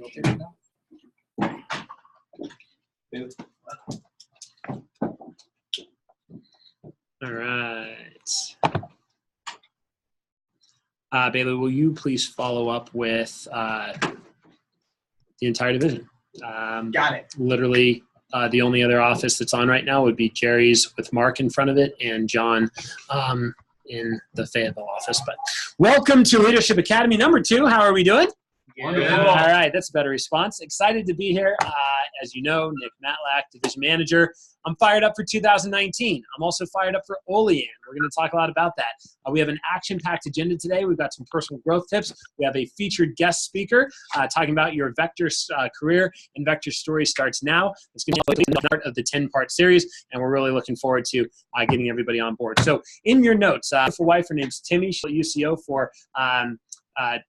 All right. Bailey, will you please follow up with the entire division? Got it. Literally, the only other office that's on right now would be Jerry's with Mark in front of it and John in the Fayetteville office. But welcome to Leadership Academy number 2. How are we doing? Wonderful. All right, that's a better response. Excited to be here. As you know, Nick Matlack, Division Manager. I'm fired up for 2019. I'm also fired up for Olean. We're going to talk a lot about that. We have an action-packed agenda today. We've got some personal growth tips. We have a featured guest speaker talking about your Vector career, and Vector Story starts now. It's going to be the start of the 10-part series, and we're really looking forward to getting everybody on board. So in your notes, for wife, her name's Timmy. She's at UCO for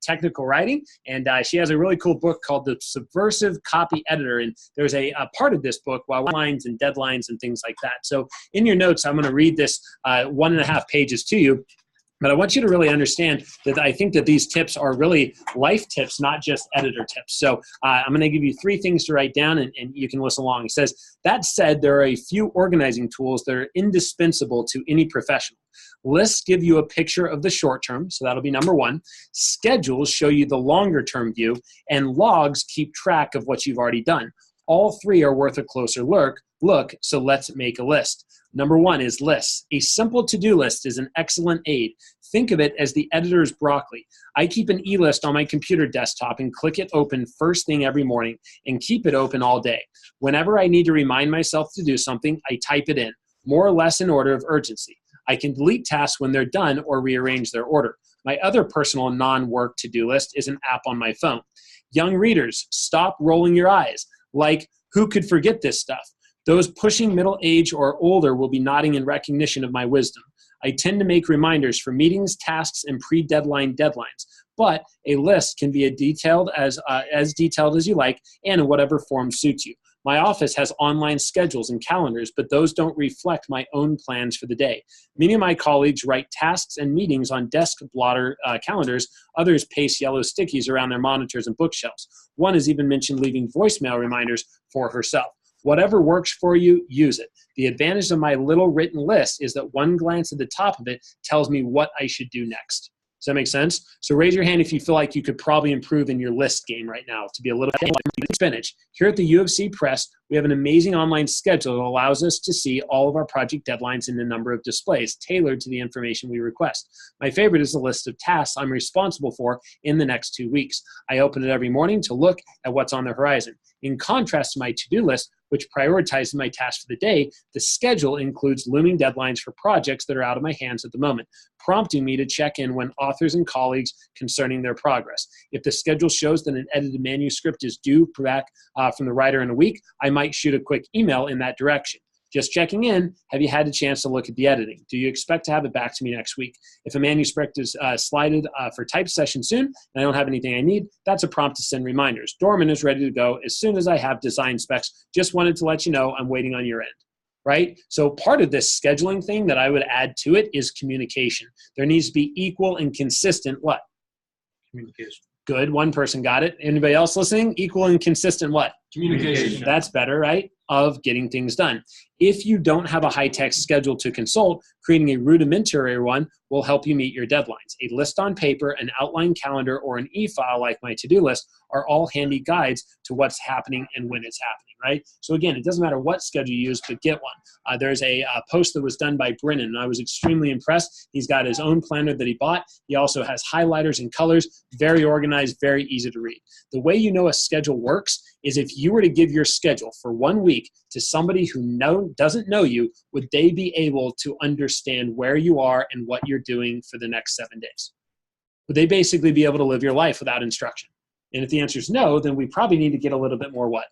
technical writing, and she has a really cool book called The Subversive Copy Editor, and there's a part of this book, lines and deadlines and things like that. So in your notes, I'm going to read this 1.5 pages to you, but I want you to really understand that I think that these tips are really life tips, not just editor tips. So I'm going to give you 3 things to write down, and you can listen along. It says, that said, there are a few organizing tools that are indispensable to any professional. Lists give you a picture of the short term, so that'll be number 1. Schedules show you the longer term view, and logs keep track of what you've already done. All 3 are worth a closer look, so let's make a list. Number 1 is lists. A simple to-do list is an excellent aid. Think of it as the editor's broccoli. I keep an e-list on my computer desktop and click it open first thing every morning and keep it open all day. Whenever I need to remind myself to do something, I type it in, more or less in order of urgency. I can delete tasks when they're done or rearrange their order. My other personal non-work to-do list is an app on my phone. Young readers, stop rolling your eyes. Like, who could forget this stuff? Those pushing middle age or older will be nodding in recognition of my wisdom. I tend to make reminders for meetings, tasks, and pre-deadline deadlines, but a list can be as detailed as you like and in whatever form suits you. My office has online schedules and calendars, but those don't reflect my own plans for the day. Many of my colleagues write tasks and meetings on desk blotter calendars. Others paste yellow stickies around their monitors and bookshelves. One has even mentioned leaving voicemail reminders for herself. Whatever works for you, use it. The advantage of my little written list is that one glance at the top of it tells me what I should do next. Does that make sense? So raise your hand if you feel like you could probably improve in your list game right now to be a little bit spinach. Here at the U of C Press, we have an amazing online schedule that allows us to see all of our project deadlines in a number of displays tailored to the information we request. My favorite is the list of tasks I'm responsible for in the next 2 weeks. I open it every morning to look at what's on the horizon. In contrast to my to-do list, which prioritizes my tasks for the day, the schedule includes looming deadlines for projects that are out of my hands at the moment, prompting me to check in with authors and colleagues concerning their progress. If the schedule shows that an edited manuscript is due back from the writer in a week, I might shoot a quick email in that direction. Just checking in, have you had a chance to look at the editing? Do you expect to have it back to me next week? If a manuscript is slided for type session soon and I don't have anything I need, that's a prompt to send reminders. Dorman is ready to go as soon as I have design specs. Just wanted to let you know I'm waiting on your end. Right? So part of this scheduling thing that I would add to it is communication. There needs to be equal and consistent what? Communication. Good. One person got it. Anybody else listening? Equal and consistent what? Communication. That's better, right? Of getting things done. If you don't have a high-tech schedule to consult, creating a rudimentary one will help you meet your deadlines. A list on paper, an outline calendar, or an e-file like my to-do list are all handy guides to what's happening and when it's happening, right? So again, it doesn't matter what schedule you use, but get one. There's a post that was done by Brennan, and I was extremely impressed. He's got his own planner that he bought. He also has highlighters and colors, very organized, very easy to read. The way you know a schedule works is if you were to give your schedule for 1 week to somebody who doesn't know you, would they be able to understand where you are and what you're doing for the next 7 days? Would they basically be able to live your life without instruction? And if the answer is no, then we probably need to get a little bit more what?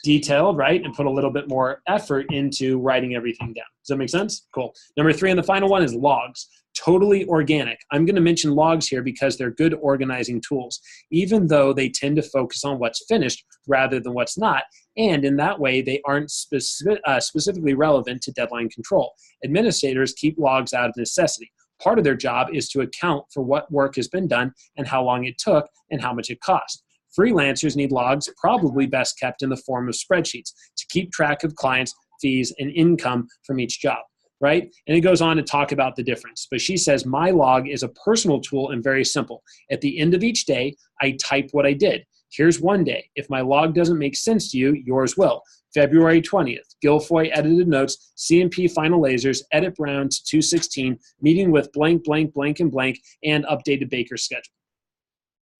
Detailed, right? And put a little bit more effort into writing everything down. Does that make sense? Cool. Number 3 and the final one is logs. Totally organic. I'm going to mention logs here because they're good organizing tools, even though they tend to focus on what's finished rather than what's not. And in that way, they aren't specifically relevant to deadline control. Administrators keep logs out of necessity. Part of their job is to account for what work has been done and how long it took and how much it cost. Freelancers need logs, probably best kept in the form of spreadsheets, to keep track of clients, fees, and income from each job, right? And it goes on to talk about the difference. But she says, my log is a personal tool and very simple. At the end of each day, I type what I did. Here's one day. If my log doesn't make sense to you, yours will. February 20th, Guilfoyle edited notes, CMP final lasers, edit Brown to 216, meeting with blank, blank, blank, and blank, and updated Baker's schedule.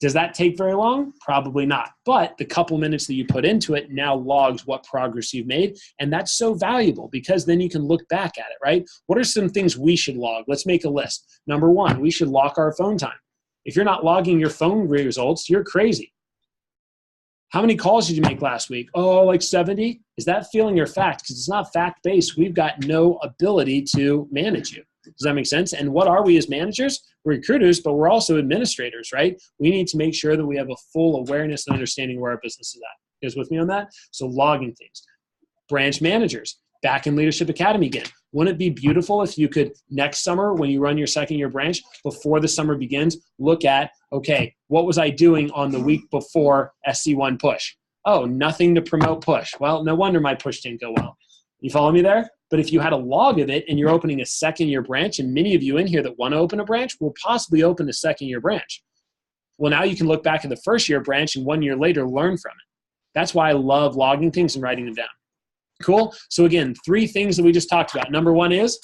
Does that take very long? Probably not. But the couple minutes that you put into it now logs what progress you've made. And that's so valuable because then you can look back at it, right? What are some things we should log? Let's make a list. Number one, we should log our phone time. If you're not logging your phone results, you're crazy. How many calls did you make last week? Oh, like 70? Is that feeling or fact? Because it's not fact-based. We've got no ability to manage you. Does that make sense? And what are we as managers? We're recruiters, but we're also administrators, right? We need to make sure that we have a full awareness and understanding where our business is at. You guys with me on that? So logging things. Branch managers, back in Leadership Academy again. Wouldn't it be beautiful if you could, next summer, when you run your second year branch, before the summer begins, look at, okay, what was I doing on the week before SC1 push? Oh, nothing to promote push. Well, no wonder my push didn't go well. You follow me there? But if you had a log of it and you're opening a second year branch, and many of you in here that want to open a branch will possibly open a second year branch. Well, now you can look back at the first year branch and 1 year later learn from it. That's why I love logging things and writing them down. Cool? So again, 3 things that we just talked about. Number 1 is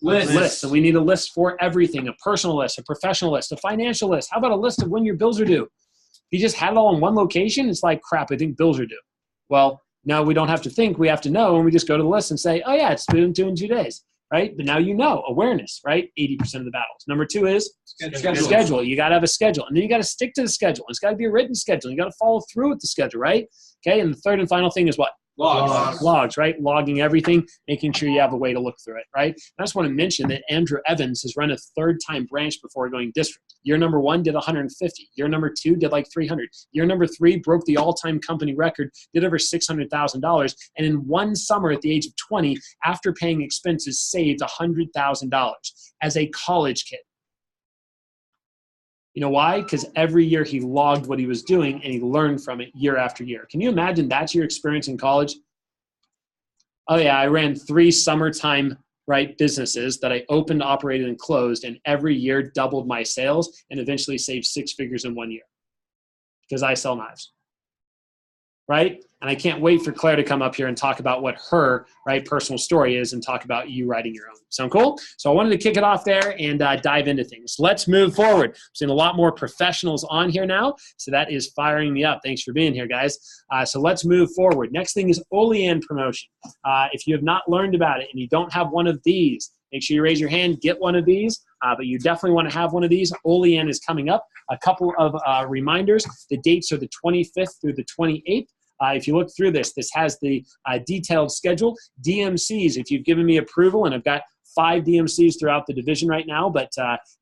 list. So we need a list for everything, a personal list, a professional list, a financial list. How about a list of when your bills are due? If you just had it all in one location, it's like, crap, I think bills are due. Well, now we don't have to think, we have to know, and we just go to the list and say, oh yeah, it's due in 2 days, right? But now you know, awareness, right? 80% of the battles. Number 2 is schedule. You got to have a schedule, and then you got to stick to the schedule. It's got to be a written schedule. You got to follow through with the schedule, right? Okay, and the third and final thing is what? Logs, right? Logging everything, making sure you have a way to look through it, right? I just want to mention that Andrew Evans has run a 3rd-time branch before going district. Year number 1 did 150. Year number 2 did like 300. Year number 3 broke the all-time company record, did over $600,000, and in one summer at the age of 20, after paying expenses, saved $100,000 as a college kid. You know why? Because every year he logged what he was doing and he learned from it year after year. Can you imagine that's your experience in college? Oh yeah, I ran 3 summertime, right, businesses that I opened, operated, and closed, and every year doubled my sales and eventually saved 6 figures in 1 year because I sell knives, right? And I can't wait for Claire to come up here and talk about what her, right, personal story is and talk about you writing your own. Sound cool? So I wanted to kick it off there and dive into things. Let's move forward. I'm seeing a lot more professionals on here now, so that is firing me up. Thanks for being here, guys. So let's move forward. Next thing is Olean promotion. If you have not learned about it and you don't have one of these, make sure you raise your hand, get one of these, but you definitely want to have one of these. Olean is coming up. A couple of reminders. The dates are the 25th through the 28th. If you look through this, this has the detailed schedule. DMCs, if you've given me approval, and I've got 5 DMCs throughout the division right now, but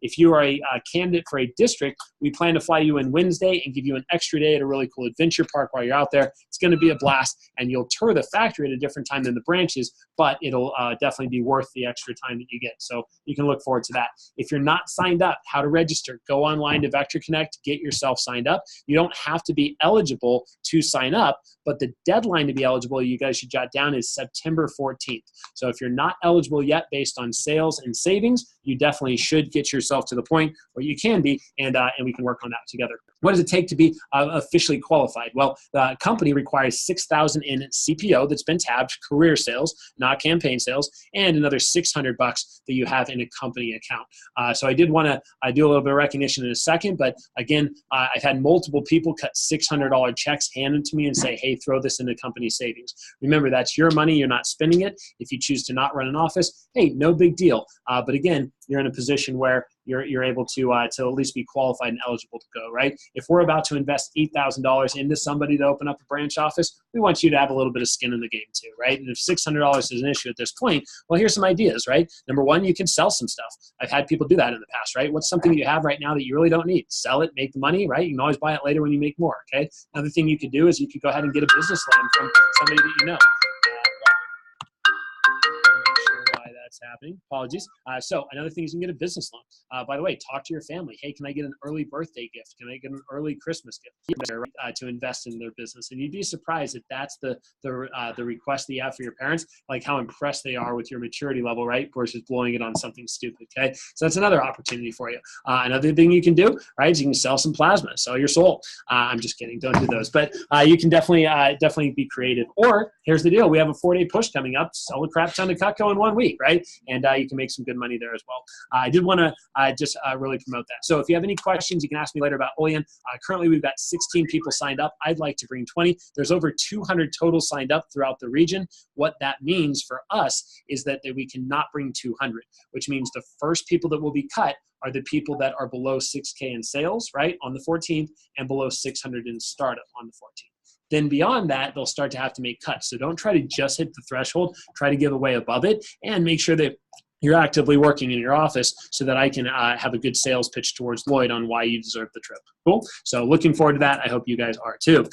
if you are a candidate for a district, we plan to fly you in Wednesday and give you an extra day at a really cool adventure park while you're out there. It's going to be a blast, and you'll tour the factory at a different time than the branches, but it'll definitely be worth the extra time that you get. So you can look forward to that. If you're not signed up, how to register, go online to Vector Connect, get yourself signed up. You don't have to be eligible to sign up, but the deadline to be eligible, you guys should jot down, is September 14th. So if you're not eligible yet based on sales and savings, you definitely should get yourself to the point where you can be, and we can work on that together. What does it take to be officially qualified? Well, the company requires $6,000 in CPO that's been tabbed, career sales, not campaign sales, and another $600 that you have in a company account. So I did want to do a little bit of recognition in a second, but again, I've had multiple people cut $600 checks handed to me and say, hey, throw this into company savings. Remember, that's your money. You're not spending it. If you choose to not run an office, hey, no big deal. But again, you're in a position where you're able to at least be qualified and eligible to go, right? If we're about to invest $8,000 into somebody to open up a branch office, we want you to have a little bit of skin in the game too, right? And if $600 is an issue at this point, well, here's some ideas, right? Number 1, you can sell some stuff. I've had people do that in the past, right? What's something you have right now that you really don't need? Sell it, make the money, right? You can always buy it later when you make more, okay? Another thing you could do is you could go ahead and get a business loan from somebody that you know. Make sure why that's happening. Apologies. So another thing is you can get a business loan. By the way, talk to your family. Hey, can I get an early birthday gift? Can I get an early Christmas gift to invest in their business? And you'd be surprised if that's the request that you have for your parents, like how impressed they are with your maturity level, right? Versus blowing it on something stupid. Okay, so that's another opportunity for you. Another thing you can do, right, is you can sell some plasma, sell your soul. I'm just kidding. Don't do those. But you can definitely be creative. Or here's the deal: we have a 4-day push coming up. Sell a crap ton of Cutco in 1 week, right? And you can make some good money there as well. I did want to just really promote that. So if you have any questions, you can ask me later about Olean. Currently, we've got 16 people signed up. I'd like to bring 20. There's over 200 total signed up throughout the region. What that means for us is that we cannot bring 200, which means the first people that will be cut are the people that are below 6K in sales, right, on the 14th, and below 600 in startup on the 14th. Then beyond that, they'll start to have to make cuts. So don't try to just hit the threshold. Try to give away above it and make sure that you're actively working in your office so that I can have a good sales pitch towards Lloyd on why you deserve the trip. Cool. So looking forward to that. I hope you guys are too.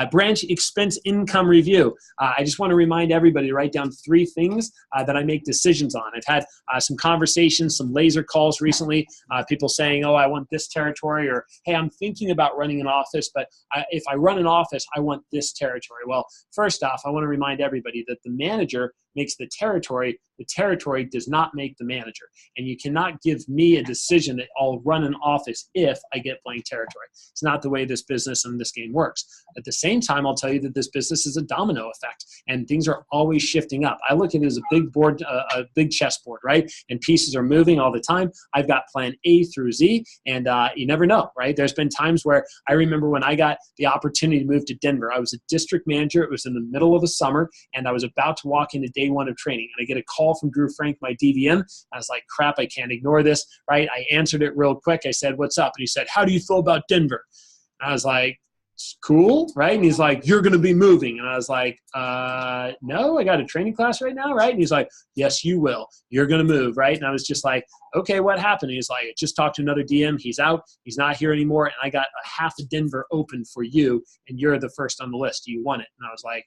Branch expense income review. I just want to remind everybody to write down 3 things that I make decisions on. I've had some conversations, some laser calls recently, people saying, oh, I want this territory, or hey, I'm thinking about running an office, but if I run an office, I want this territory. Well, first off, I want to remind everybody that the manager makes the territory does not make the manager. And you cannot give me a decision that I'll run an office if I get blank territory. It's not the way this business and this game works. At the same time, I'll tell you that this business is a domino effect and things are always shifting up. I look at it as a big board, a big chessboard, right? And pieces are moving all the time. I've got plan A through Z, and you never know, right? There's been times where I remember when I got the opportunity to move to Denver, I was a district manager. It was in the middle of the summer, and I was about to walk into day 1 of training. And I get a call from Drew Frank, my DVM. I was like, crap, I can't ignore this, right? I answered it real quick. I said, what's up? And he said, how do you feel about Denver? I was like, it's cool, right? And he's like, you're going to be moving. And I was like, no, I got a training class right now, right? And he's like, yes, you will. You're going to move, right? And I was just like, okay, what happened? And he's like, I just talked to another DM. He's out. He's not here anymore. And I got a half of Denver open for you, and you're the first on the list. Do you want it? And I was like,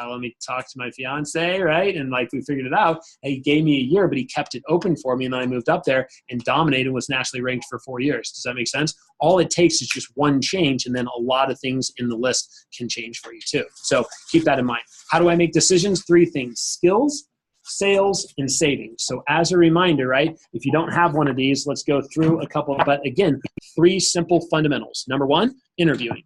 let me talk to my fiance, right? And like we figured it out. He gave me a year, but he kept it open for me. And then I moved up there and dominated, was nationally ranked for 4 years. Does that make sense? All it takes is just one change, and then a lot of things in the list can change for you too. So keep that in mind. How do I make decisions? 3 things: skills, sales, and savings. So as a reminder, right, if you don't have one of these, let's go through a couple. But again, 3 simple fundamentals. Number 1, interviewing.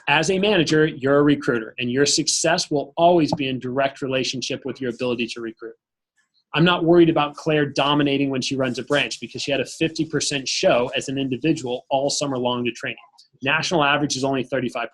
As a manager, you're a recruiter, and your success will always be in direct relationship with your ability to recruit. I'm not worried about Claire dominating when she runs a branch because she had a 50% show as an individual all summer long to training. National average is only 35%.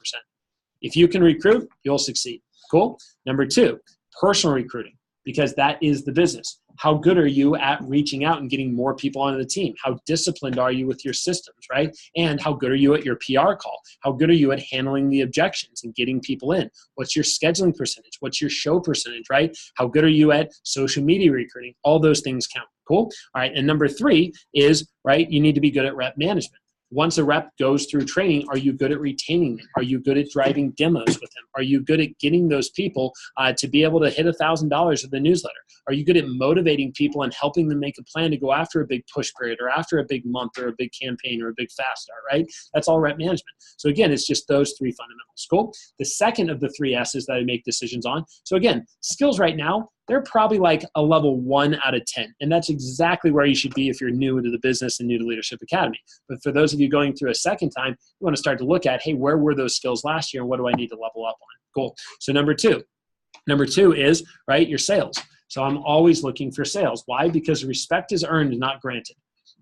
If you can recruit, you'll succeed. Cool. Number 2, personal recruiting, because that is the business. How good are you at reaching out and getting more people onto the team? How disciplined are you with your systems, right? And how good are you at your PR call? How good are you at handling the objections and getting people in? What's your scheduling percentage? What's your show percentage, right? How good are you at social media recruiting? All those things count. Cool. All right. And number 3 is, right, you need to be good at rep management. Once a rep goes through training, are you good at retaining them? Are you good at driving demos with them? Are you good at getting those people to be able to hit $1,000 of the newsletter? Are you good at motivating people and helping them make a plan to go after a big push period or after a big month or a big campaign or a big fast start, right? That's all rep management. So again, it's just those 3 fundamentals. Cool. The second of the 3 S's that I make decisions on. So again, skills right now, they're probably like a level 1 out of 10. And that's exactly where you should be if you're new into the business and new to Leadership Academy. But for those of you going through a second time, you want to start to look at, hey, where were those skills last year and what do I need to level up on? Cool. So number 2 is, right, your sales. So I'm always looking for sales. Why? Because respect is earned, not granted.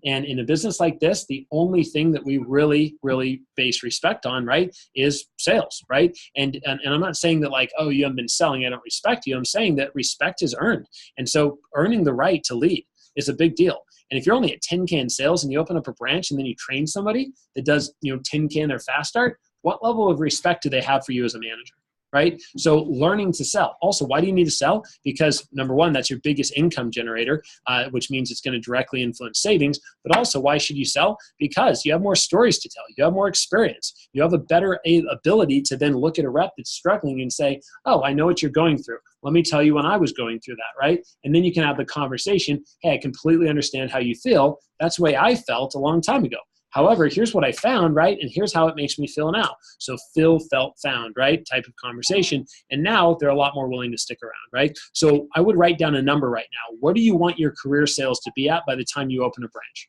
And in a business like this, the only thing that we really, really base respect on, right, is sales, right? And I'm not saying that like, oh, you haven't been selling, I don't respect you. I'm saying that respect is earned. And so earning the right to lead is a big deal. And if you're only at 10K in sales and you open up a branch and then you train somebody that does, 10K in their fast start, what level of respect do they have for you as a manager? right? So learning to sell. Also, why do you need to sell? Because number one, that's your biggest income generator, which means it's going to directly influence savings. But also, why should you sell? Because you have more stories to tell. You have more experience. You have a better ability to then look at a rep that's struggling and say, oh, I know what you're going through. Let me tell you when I was going through that, right? And then you can have the conversation, hey, I completely understand how you feel. That's the way I felt a long time ago. However, here's what I found, right? And here's how it makes me feel now. So feel, felt, found, right? Type of conversation. And now they're a lot more willing to stick around, right? So I would write down a number right now. What do you want your career sales to be at by the time you open a branch?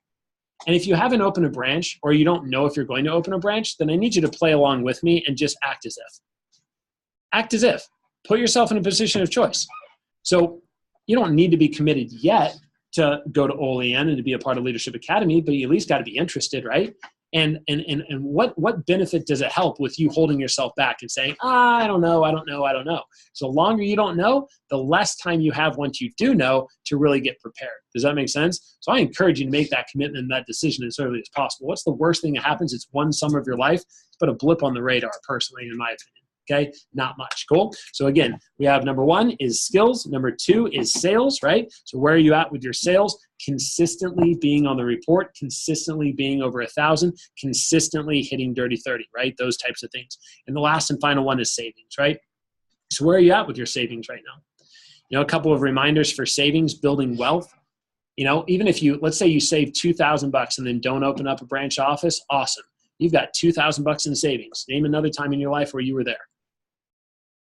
And if you haven't opened a branch or you don't know if you're going to open a branch, then I need you to play along with me and just act as if. Act as if. Put yourself in a position of choice. So you don't need to be committed yet to go to Olean and to be a part of Leadership Academy, but you at least got to be interested, right? And what benefit does it help with you holding yourself back and saying, I don't know. So the longer you don't know, the less time you have once you do know to really get prepared. Does that make sense? So I encourage you to make that commitment and that decision as early as possible. What's the worst thing that happens? It's one summer of your life. It's but a blip on the radar, personally, in my opinion. Okay, not much. Cool. So again, we have number one is skills. Number two is sales, right? So where are you at with your sales? Consistently being on the report, consistently being over 1,000, consistently hitting dirty 30, right? Those types of things. And the last and final one is savings, right? So where are you at with your savings right now? You know, a couple of reminders for savings, building wealth. You know, even if you, let's say you save $2,000 and then don't open up a branch office, awesome. You've got $2,000 in savings. Name another time in your life where you were there.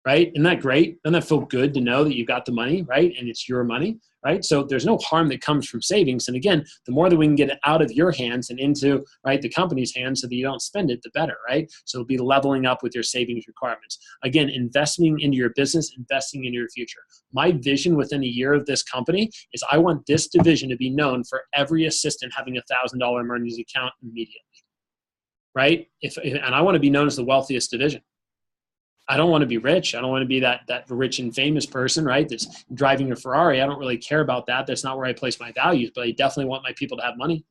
Right? Isn't that great? Doesn't that feel good to know that you've got the money, right? And it's your money, right? So there's no harm that comes from savings. And again, the more that we can get it out of your hands and into, right, the company's hands so that you don't spend it, the better, right? So it'll be leveling up with your savings requirements. Again, investing into your business, investing into your future. My vision within a year of this company is I want this division to be known for every assistant having a $1,000 emergency account immediately, right? And I want to be known as the wealthiest division. I don't want to be rich. I don't want to be that rich and famous person, right, that's driving a Ferrari. I don't really care about that. That's not where I place my values, but I definitely want my people to have money,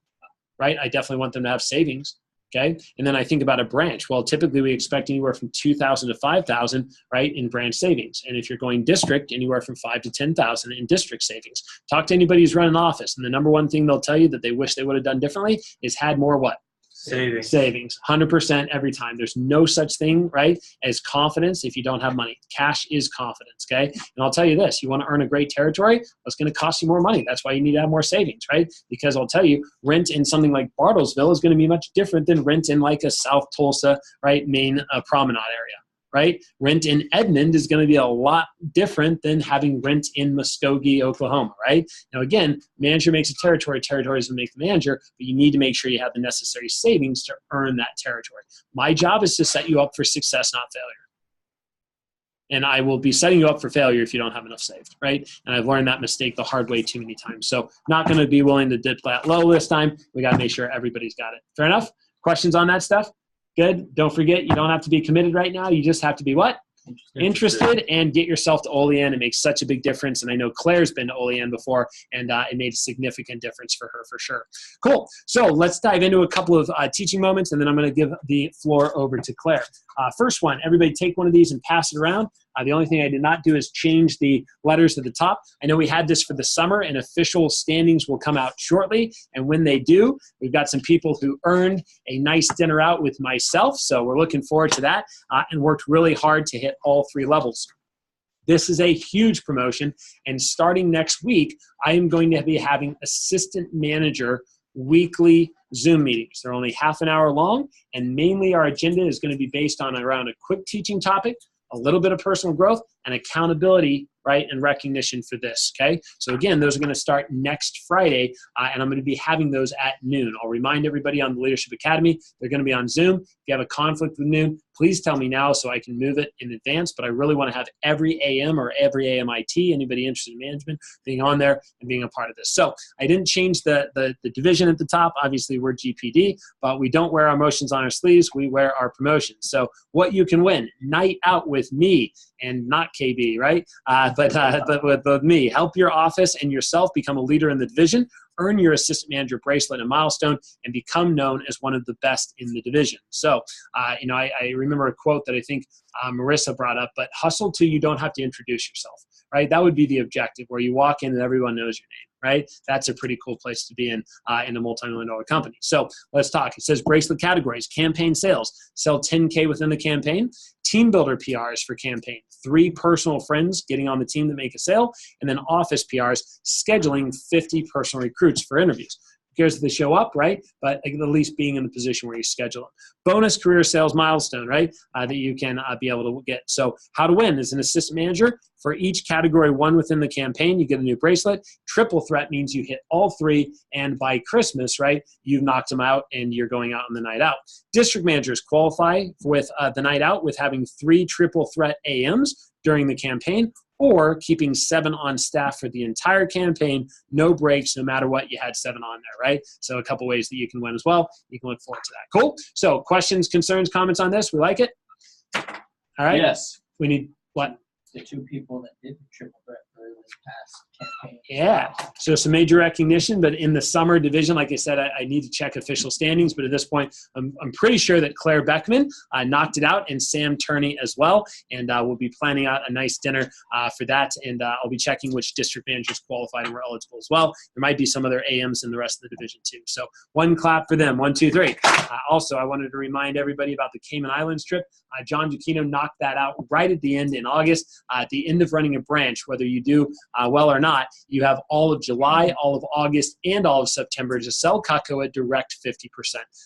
right? I definitely want them to have savings, okay? And then I think about a branch. Well, typically we expect anywhere from 2,000 to 5,000, right, in branch savings. And if you're going district, anywhere from 5 to 10,000 in district savings. Talk to anybody who's running an office, and the number one thing they'll tell you that they wish they would have done differently is had more what? Savings, 100% every time. There's no such thing, right, as confidence if you don't have money. Cash is confidence, okay? And I'll tell you this, you want to earn a great territory, it's going to cost you more money. That's why you need to have more savings, right? Because I'll tell you, rent in something like Bartlesville is going to be much different than rent in like a South Tulsa, right, main promenade area. Right? Rent in Edmond is going to be a lot different than having rent in Muskogee, Oklahoma, right? Now, again, manager makes a territory, territories will make the manager, but you need to make sure you have the necessary savings to earn that territory. My job is to set you up for success, not failure. And I will be setting you up for failure if you don't have enough saved, right? And I've learned that mistake the hard way too many times. So not going to be willing to dip that low this time. We got to make sure everybody's got it. Fair enough? Questions on that stuff? Good. Don't forget, you don't have to be committed right now. You just have to be what? Interested, and get yourself to Olean. It makes such a big difference. And I know Claire's been to Olean before, and it made a significant difference for her for sure. Cool. So let's dive into a couple of teaching moments, and then I'm going to give the floor over to Claire. First one, everybody take one of these and pass it around. The only thing I did not do is change the letters at the top. I know we had this for the summer, and official standings will come out shortly. And when they do, we've got some people who earned a nice dinner out with myself. So we're looking forward to that and worked really hard to hit all 3 levels. This is a huge promotion. And starting next week, I am going to be having assistant manager weekly Zoom meetings. They're only half an hour long. And mainly our agenda is going to be based on around a quick teaching topic, a little bit of personal growth, and accountability, right, and recognition for this, okay? So again, those are going to start next Friday, and I'm going to be having those at noon. I'll remind everybody on the Leadership Academy, they're going to be on Zoom. If you have a conflict with noon, please tell me now so I can move it in advance, but I really want to have every AM or every AMIT, anybody interested in management, being on there and being a part of this. So I didn't change the division at the top. Obviously, we're GPD, but we don't wear our emotions on our sleeves. We wear our promotions. So what you can win, night out with me and not KB, right? But with me, help your office and yourself become a leader in the division, earn your assistant manager bracelet and milestone and become known as one of the best in the division. So, I remember a quote that I think Marissa brought up, but hustle till you don't have to introduce yourself, right? That would be the objective, where you walk in and everyone knows your name, right? That's a pretty cool place to be in a multi-million-dollar company. So let's talk. It says bracelet categories: campaign sales, sell 10K within the campaign; team builder PRs for campaign, 3 personal friends getting on the team that make a sale; and then office PRs, scheduling 50 personal recruits for interviews. Who cares if they show up, right? But at least being in the position where you schedule them. Bonus career sales milestone, right? That you can be able to get. So how to win as an assistant manager: for each category 1 within the campaign, you get a new bracelet. Triple threat means you hit all 3, and by Christmas, right, you've knocked them out and you're going out on the night out. District managers qualify with the night out with having 3 triple threat AMs during the campaign, or keeping 7 on staff for the entire campaign, no breaks, no matter what, you had 7 on there, right? So a couple ways that you can win as well. You can look forward to that. Cool. So questions, concerns, comments on this? We like it? All right. Yes. We need what? The 2 people that did the triple threat for this past campaign. Yeah, so some major recognition, but in the summer division, like I said, I need to check official standings, but at this point, I'm pretty sure that Claire Beckman knocked it out, and Sam Turney as well, and we'll be planning out a nice dinner for that, and I'll be checking which district managers qualified and were eligible as well. There might be some other AMs in the rest of the division too, so one clap for them. 1, 2, 3. Also, I wanted to remind everybody about the Cayman Islands trip. John Giacchino knocked that out right at the end in August. At the end of running a branch, whether you do well or not, you have all of July, all of August, and all of September to sell Cutco at direct 50%.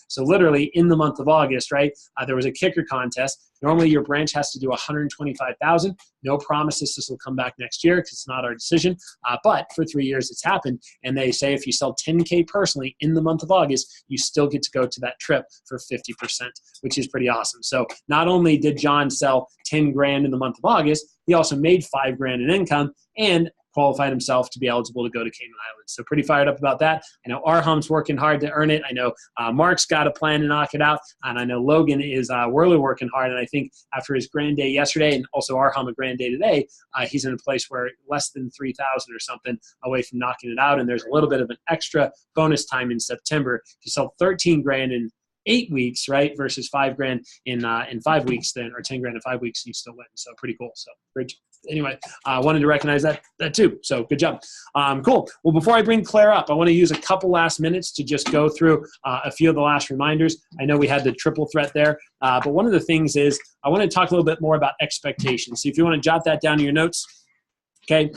So literally in the month of August, right, there was a kicker contest. Normally your branch has to do $125,000. No promises this will come back next year because it's not our decision. But for 3 years it's happened. And they say if you sell 10K personally in the month of August, you still get to go to that trip for 50%, which is pretty awesome. So not only did John sell 10 grand in the month of August, he also made 5 grand in income and qualified himself to be eligible to go to Cayman Islands. So pretty fired up about that. I know Arham's working hard to earn it. I know Mark's got a plan to knock it out. And I know Logan is really working hard. And I think after his grand day yesterday, and also Arham a grand day today, he's in a place where less than 3,000 or something away from knocking it out. And there's a little bit of an extra bonus time in September. If you sell 13 grand in 8 weeks, right, versus 5 grand in 5 weeks, then, or 10 grand in 5 weeks, you still win. So pretty cool. So great. Anyway, I wanted to recognize that too. So good job. Cool. Well, before I bring Claire up, I want to use a couple last minutes to just go through a few of the last reminders. I know we had the triple threat there, but one of the things is I want to talk a little bit more about expectations. So if you want to jot that down in your notes, okay.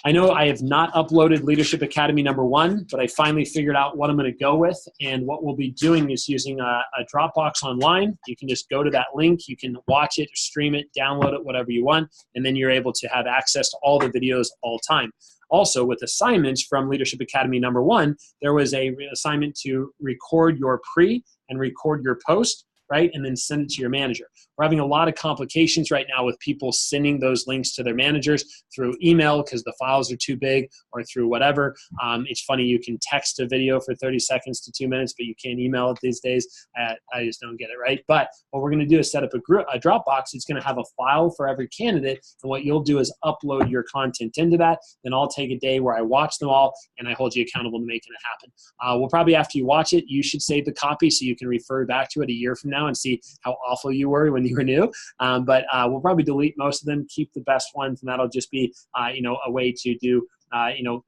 I know I have not uploaded Leadership Academy #1, but I finally figured out what I'm going to go with. And what we'll be doing is using a Dropbox online. You can just go to that link. You can watch it, stream it, download it, whatever you want. And then you're able to have access to all the videos all time. Also, with assignments from Leadership Academy #1, there was a assignment to record your pre and record your post, right, and then send it to your manager. We're having a lot of complications right now with people sending those links to their managers through email because the files are too big, or through whatever. It's funny, you can text a video for 30 seconds to 2 minutes, but you can't email it these days. I just don't get it, right? But what we're going to do is set up a Dropbox. It's going to have a file for every candidate, and what you'll do is upload your content into that. Then I'll take a day where I watch them all, and I hold you accountable to making it happen. We'll probably, after you watch it, you should save the copy so you can refer back to it a year from now and see how awful you were when you were new. But we'll probably delete most of them, keep the best ones, and that'll just be a way to do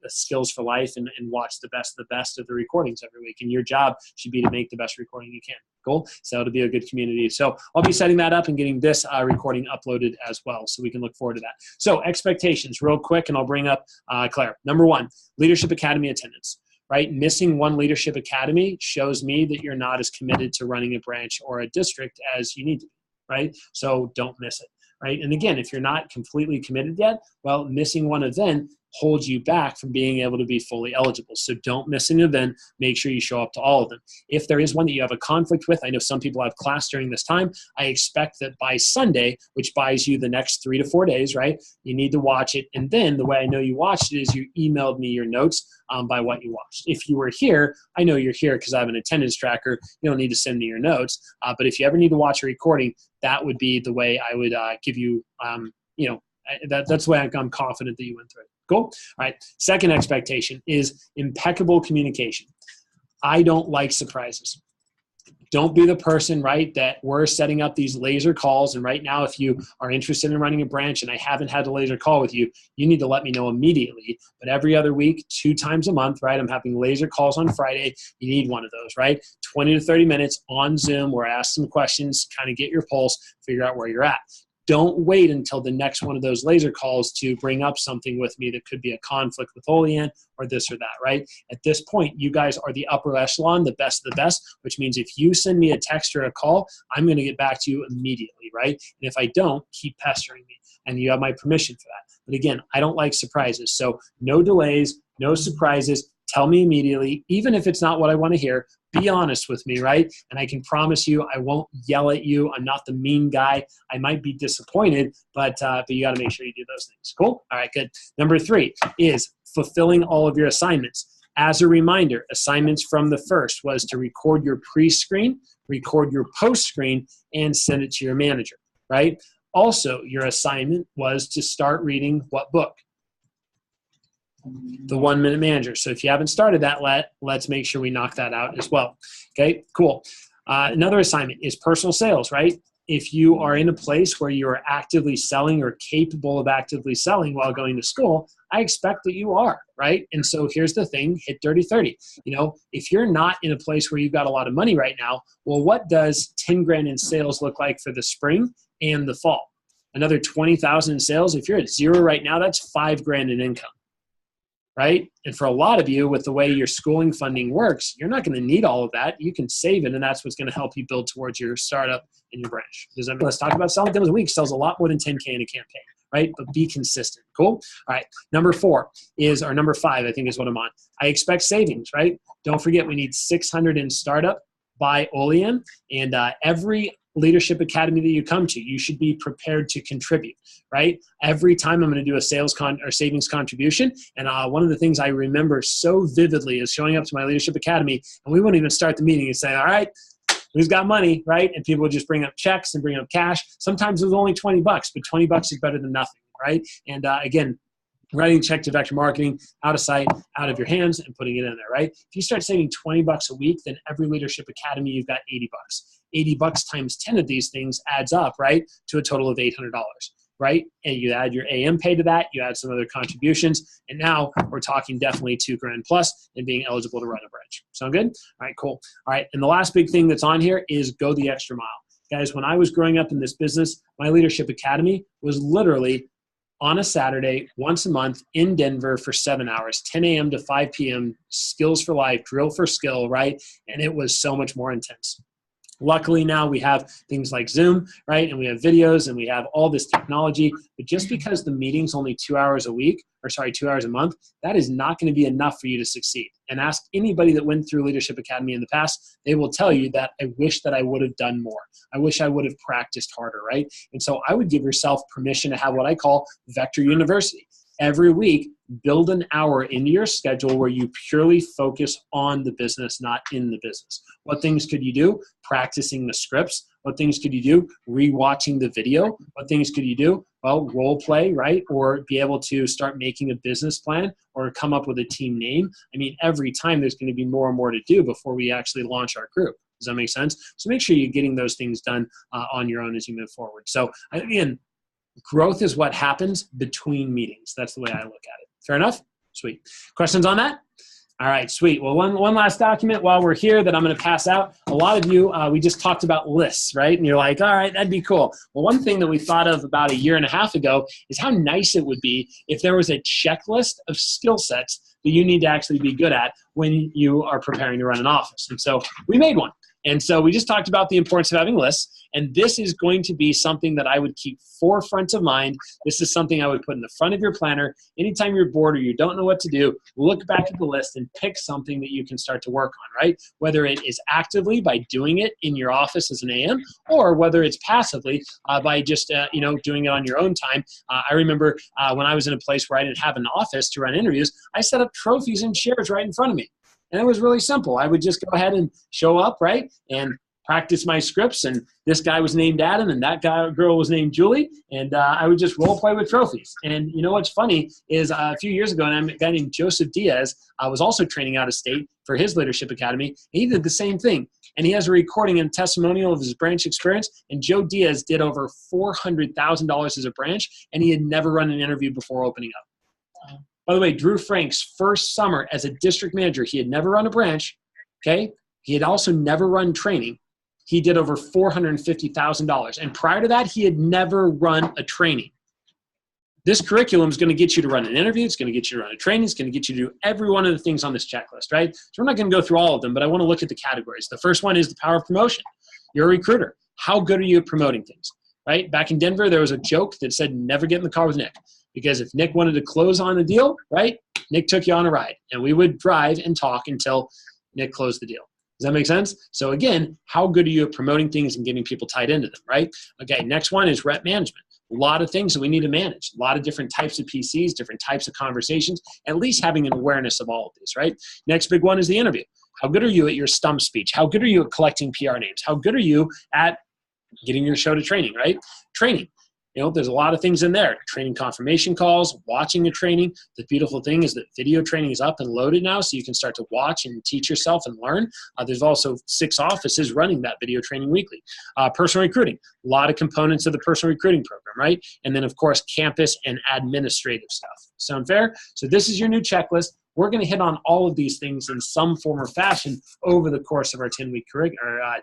skills for life and watch the best of the recordings every week. And your job should be to make the best recording you can. Cool. So it'll be a good community. So I'll be setting that up and getting this recording uploaded as well, so we can look forward to that. So expectations real quick, and I'll bring up Claire. #1, Leadership Academy attendance. Right? Missing one Leadership Academy shows me that you're not as committed to running a branch or a district as you need to be, right? So don't miss it, right? And again, if you're not completely committed yet, well, missing one event holds you back from being able to be fully eligible. So don't miss an event. Make sure you show up to all of them. If there is one that you have a conflict with, I know some people have class during this time, I expect that by Sunday, which buys you the next 3 to 4 days, right, you need to watch it. And then the way I know you watched it is you emailed me your notes by what you watched. If you were here, I know you're here because I have an attendance tracker. You don't need to send me your notes. But if you ever need to watch a recording, that would be the way I would give you, that's the way I'm confident that you went through it. Cool? All right. Second expectation is impeccable communication. I don't like surprises. Don't be the person, right, that we're setting up these laser calls. And right now, if you are interested in running a branch and I haven't had a laser call with you, you need to let me know immediately. But every other week, 2 times a month, right, I'm having laser calls on Friday. You need one of those, right? 20 to 30 minutes on Zoom where I ask some questions, kind of get your pulse, figure out where you're at. Don't wait until the next one of those laser calls to bring up something with me that could be a conflict with Olean or this or that, right? At this point, you guys are the upper echelon, the best of the best, which means if you send me a text or a call, I'm going to get back to you immediately, right? And if I don't, keep pestering me. And you have my permission for that. But again, I don't like surprises. So no delays, no surprises. Tell me immediately, even if it's not what I want to hear. Be honest with me, right? And I can promise you I won't yell at you. I'm not the mean guy. I might be disappointed, but you got to make sure you do those things. Cool? All right, good. Number 3 is fulfilling all of your assignments. As a reminder, assignments from the first was to record your pre-screen, record your post-screen, and send it to your manager, right? Also, your assignment was to start reading what book? The 1 Minute Manager. So if you haven't started that, let's make sure we knock that out as well. Okay, cool. Another assignment is personal sales, right? If you are in a place where you are actively selling or capable of actively selling while going to school, I expect that you are, right? And so here's the thing, hit Dirty 30. You know, if you're not in a place where you've got a lot of money right now, well, what does 10 grand in sales look like for the spring and the fall? Another 20,000 in sales. If you're at 0 right now, that's 5 grand in income. Right? And for a lot of you, with the way your schooling funding works, you're not going to need all of that. You can save it, and that's what's going to help you build towards your startup and your branch. Let's talk about selling demos a week. Sells a lot more than 10K in a campaign, right? But be consistent. Cool? All right. Number 4 is, or number 5, I think is what I'm on. I expect savings, right? Don't forget, we need 600 in startup by Olean, and every Leadership Academy that you come to, you should be prepared to contribute, right? Every time I'm going to do a sales or savings contribution, and one of the things I remember so vividly is showing up to my Leadership Academy, and we won't even start the meeting and say, all right, who's got money, right? And people would just bring up checks and bring up cash. Sometimes it was only $20, but $20 is better than nothing, right? And again, writing a check to Vector Marketing, out of sight, out of your hands, and putting it in there, right? If you start saving $20 a week, then every Leadership Academy, you've got $80. $80 times 10 of these things adds up, right, to a total of $800, right? And you add your AM pay to that, you add some other contributions, and now we're talking definitely 2 grand plus and being eligible to run a branch. Sound good? All right, cool. All right, and the last big thing that's on here is go the extra mile. Guys, when I was growing up in this business, my Leadership Academy was literally on a Saturday, once a month in Denver for 7 hours, 10 a.m. to 5 p.m., skills for life, drill for skill, right? And it was so much more intense. Luckily now we have things like Zoom, right? And we have videos and we have all this technology, but just because the meeting's only 2 hours a week, or sorry, 2 hours a month, that is not going to be enough for you to succeed. And ask anybody that went through Leadership Academy in the past, they will tell you that I wish that I would have done more. I wish I would have practiced harder, right? And so I would give yourself permission to have what I call Vector University. Every week, build an hour into your schedule where you purely focus on the business, not in the business. What things could you do? Practicing the scripts. What things could you do? Rewatching the video. What things could you do? Well, role play, right? Or be able to start making a business plan or come up with a team name. I mean, every time there's going to be more and more to do before we actually launch our group. Does that make sense? So make sure you're getting those things done on your own as you move forward. So again, growth is what happens between meetings. That's the way I look at it. Fair enough? Sweet. Questions on that? All right, sweet. Well, one last document while we're here that I'm going to pass out. A lot of you, we just talked about lists, right? And you're like, all right, that'd be cool. Well, one thing that we thought of about 1.5 years ago is how nice it would be if there was a checklist of skill sets that you need to actually be good at when you are preparing to run an office. And so we made one. And so we just talked about the importance of having lists. And this is going to be something that I would keep forefront of mind. This is something I would put in the front of your planner. Anytime you're bored or you don't know what to do, look back at the list and pick something that you can start to work on, right? Whether it is actively by doing it in your office as an AM, or whether it's passively by just doing it on your own time. I remember when I was in a place where I didn't have an office to run interviews, I set up trophies and chairs right in front of me. And it was really simple. I would just go ahead and show up, right? And practice my scripts, and this guy was named Adam and that girl was named Julie, and I would just role play with trophies. And you know what's funny is a few years ago, and a guy named Joseph Diaz was also training out of state for his leadership academy. He did the same thing, and he has a recording and testimonial of his branch experience. And Joe Diaz did over $400,000 as a branch, and he had never run an interview before opening up. By the way, Drew Frank's first summer as a district manager, he had never run a branch. Okay, he had also never run training. He did over $450,000. And prior to that, he had never run a training. This curriculum is going to get you to run an interview. It's going to get you to run a training. It's going to get you to do every one of the things on this checklist, right? So we're not going to go through all of them, but I want to look at the categories. The first one is the power of promotion. You're a recruiter. How good are you at promoting things, right? Back in Denver, there was a joke that said, never get in the car with Nick. Because if Nick wanted to close on a deal, right, Nick took you on a ride. And we would drive and talk until Nick closed the deal. Does that make sense? So again, how good are you at promoting things and getting people tied into them, right? Okay, next one is rep management. A lot of things that we need to manage. A lot of different types of PCs, different types of conversations, at least having an awareness of all of these, right? Next big one is the interview. How good are you at your stump speech? How good are you at collecting PR names? How good are you at getting your show to training, right? Training. You know, there's a lot of things in there. Training confirmation calls, watching the training. The beautiful thing is that video training is up and loaded now, so you can start to watch and teach yourself and learn. There's also 6 offices running that video training weekly. Personal recruiting, a lot of components of the personal recruiting program, right? And then, of course, campus and administrative stuff. Sound fair? So this is your new checklist. We're going to hit on all of these things in some form or fashion over the course of our 10-week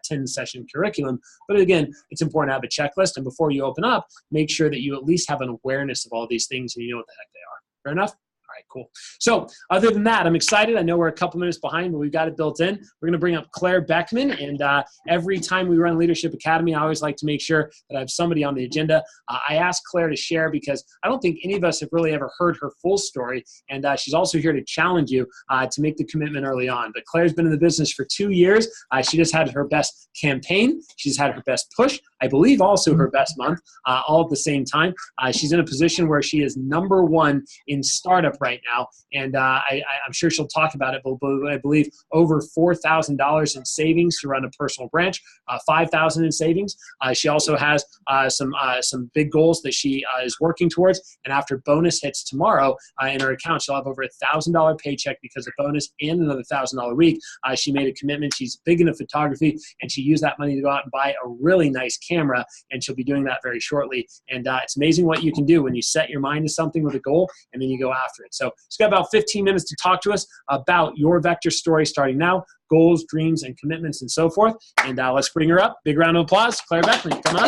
10-session curriculum. But again, it's important to have a checklist. And before you open up, make sure that you at least have an awareness of all these things and you know what the heck they are. Fair enough? All right, cool. So other than that, I'm excited. I know we're a couple minutes behind, but we've got it built in. We're going to bring up Claire Beckman. And every time we run Leadership Academy, I always like to make sure that I have somebody on the agenda. I asked Claire to share because I don't think any of us have really ever heard her full story. And she's also here to challenge you to make the commitment early on. But Claire's been in the business for 2 years. She just had her best campaign. She's had her best push. I believe also her best month, all at the same time. She's in a position where she is #1 in startup right now, and I'm sure she'll talk about it, but I believe over $4,000 in savings to run a personal branch, $5,000 in savings. She also has some big goals that she is working towards, and after bonus hits tomorrow in her account, she'll have over $1,000 paycheck because of bonus and another $1,000 a week. She made a commitment. She's big into photography, and she used that money to go out and buy a really nice camera, and she'll be doing that very shortly. And it's amazing what you can do when you set your mind to something with a goal and then you go after it. So she's got about 15 minutes to talk to us about your Vector story starting now, goals, dreams, and commitments, and so forth. And let's bring her up. Big round of applause. Claire Beckman, come on.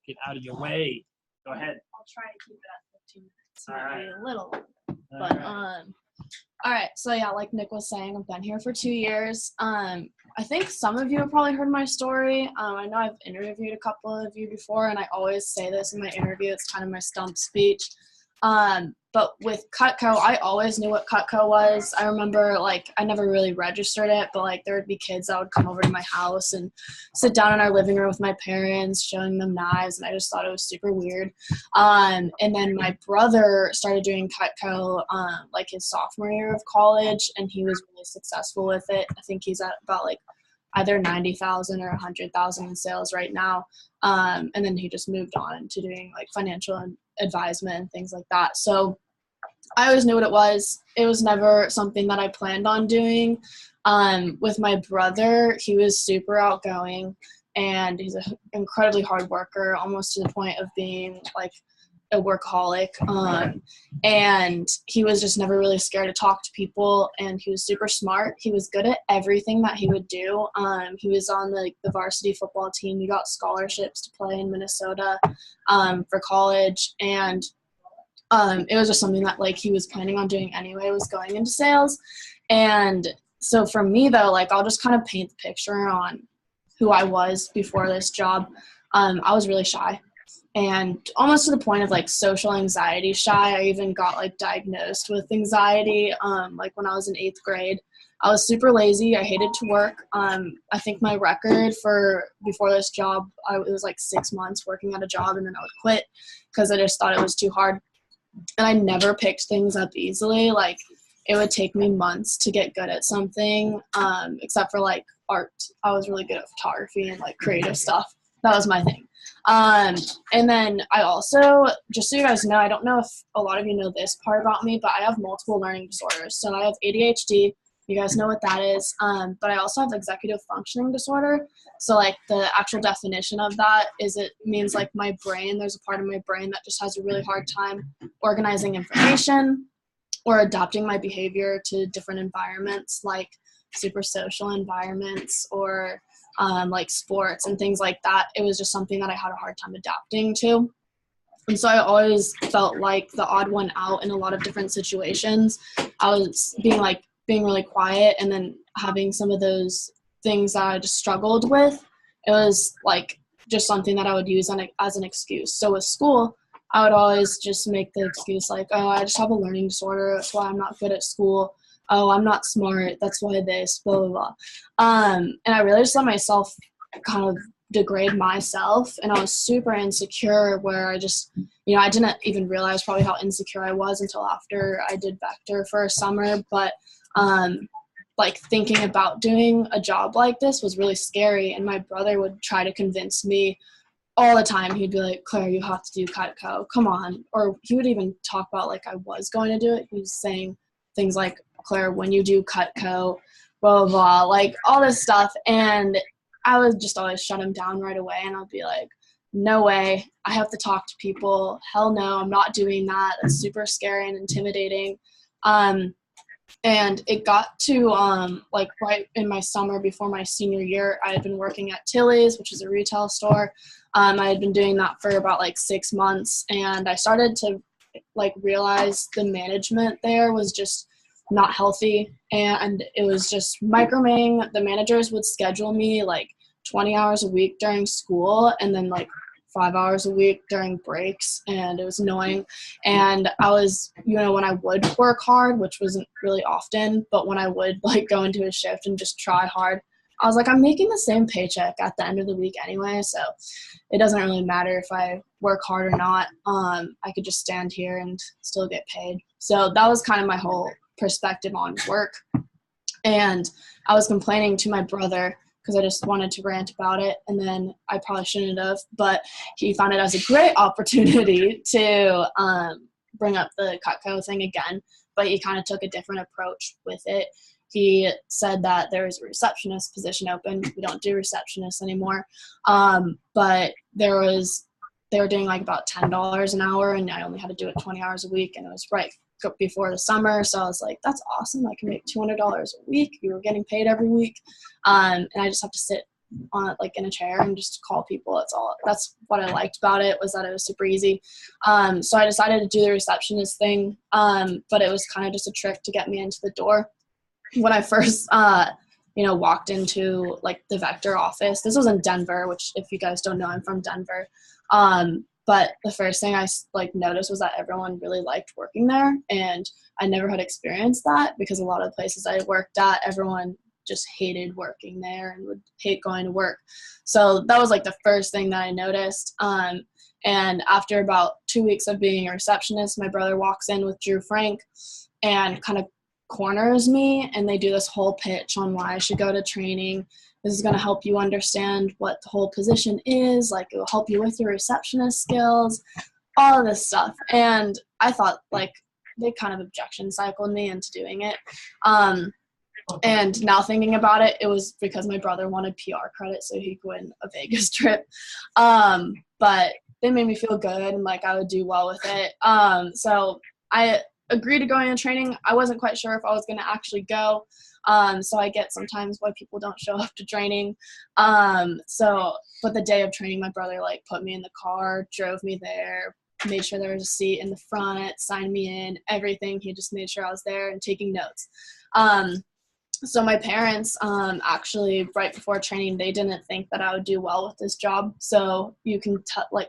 Get out of your way. Go ahead. I'll try to keep it at 15 minutes. All right. Maybe a little, but all right. So yeah, like Nick was saying, I've been here for 2 years. I think some of you have probably heard my story. I know I've interviewed a couple of you before, and I always say this in my interview. It's kind of my stump speech. But with Cutco, I always knew what Cutco was. I remember, like, I never really registered it, but, like, there would be kids that would come over to my house and sit down in our living room with my parents, showing them knives, and I just thought it was super weird. And then my brother started doing Cutco, like, his sophomore year of college, and he was really successful with it. I think he's at about, like, either 90,000 or 100,000 in sales right now. And then he just moved on to doing, like, financial advisement and things like that. So I always knew what it was. It was never something that I planned on doing. With my brother, he was super outgoing, and he's an incredibly hard worker, almost to the point of being like a workaholic. And he was just never really scared to talk to people, and he was super smart. He was good at everything that he would do. He was on the varsity football team. He got scholarships to play in Minnesota for college, and it was just something that, like, he was planning on doing anyway, was going into sales. And so for me, though, like, I'll just kind of paint the picture on who I was before this job. I was really shy, and almost to the point of, like, social anxiety shy. I even got, like, diagnosed with anxiety, like, when I was in 8th grade. I was super lazy. I hated to work. I think my record for before this job, it was, like, 6 months working at a job, and then I would quit because I just thought it was too hard. And I never picked things up easily. Like, it would take me months to get good at something, except for like art. I was really good at photography and like creative stuff. That was my thing. And then I also, just so you guys know, I don't know if a lot of you know this part about me, but I have multiple learning disorders. So I have ADHD. You guys know what that is. But I also have executive functioning disorder. So like the actual definition of that is it means like my brain, there's a part of my brain that just has a really hard time organizing information or adapting my behavior to different environments, like super social environments or like sports and things like that. It was just something that I had a hard time adapting to. And so I always felt like the odd one out in a lot of different situations. I was being really quiet and then having some of those things that I just struggled with. It was like just something that I would use as an excuse. So with school, I would always just make the excuse like, oh, I just have a learning disorder. That's why I'm not good at school. Oh, I'm not smart. That's why this, blah, blah, blah. And I really just let myself kind of degrade myself. And I was super insecure where I just, I didn't even realize probably how insecure I was until after I did Vector for a summer. But like thinking about doing a job like this was really scary. And my brother would try to convince me all the time. He'd be like, Claire, you have to do Cutco. Come on. Or he would even talk about like I was going to do it. He was saying things like, Claire, when you do Cutco, blah, blah, blah, like all this stuff. And I would just always shut him down right away. And I'd be like, no way. I have to talk to people. Hell no, I'm not doing that. That's super scary and intimidating. And it got to like right in my summer before my senior year, I had been working at Tilly's, which is a retail store. I had been doing that for about like 6 months. And I started to like realize the management there was just not healthy, and it was just micromanaging. The managers would schedule me like 20 hours a week during school and then like 5 hours a week during breaks, and it was annoying. And I was, when I would work hard, which wasn't really often, but when I would like go into a shift and just try hard, I was like, I'm making the same paycheck at the end of the week anyway, so it doesn't really matter if I work hard or not. I could just stand here and still get paid. So that was kind of my whole perspective on work. And I was complaining to my brother because I just wanted to rant about it, and then I probably shouldn't have, but he found it as a great opportunity to bring up the Cutco thing again, but he kind of took a different approach with it. He said that there was a receptionist position open. We don't do receptionists anymore, but they were doing like about $10 an hour, and I only had to do it 20 hours a week, and it was right before the summer. So I was like, that's awesome. I can make $200 a week. We were getting paid every week. And I just have to sit on like in a chair and just call people. That's what I liked about it, was that it was super easy. So I decided to do the receptionist thing. But it was kind of just a trick to get me into the door. When I first, walked into like the Vector office, this was in Denver, which if you guys don't know, I'm from Denver. But the first thing I noticed was that everyone really liked working there, and I never had experienced that because a lot of the places I worked at, everyone just hated working there and would hate going to work. So that was like the first thing that I noticed. And after about 2 weeks of being a receptionist, my brother walks in with Drew Frank and kind of corners me, and they do this whole pitch on why I should go to training. This is going to help you understand what the whole position is. Like, it will help you with your receptionist skills, all of this stuff. And I thought, like, they kind of objection cycled me into doing it. And now thinking about it, it was because my brother wanted PR credit so he could win a Vegas trip. But they made me feel good, and, like, I would do well with it. So I agreed to go into training. I wasn't quite sure if I was going to actually go. So I get sometimes why people don't show up to training. But the day of training, my brother put me in the car, drove me there, made sure there was a seat in the front, signed me in, everything. He just made sure I was there and taking notes. So my parents, actually right before training, they didn't think that I would do well with this job. So you can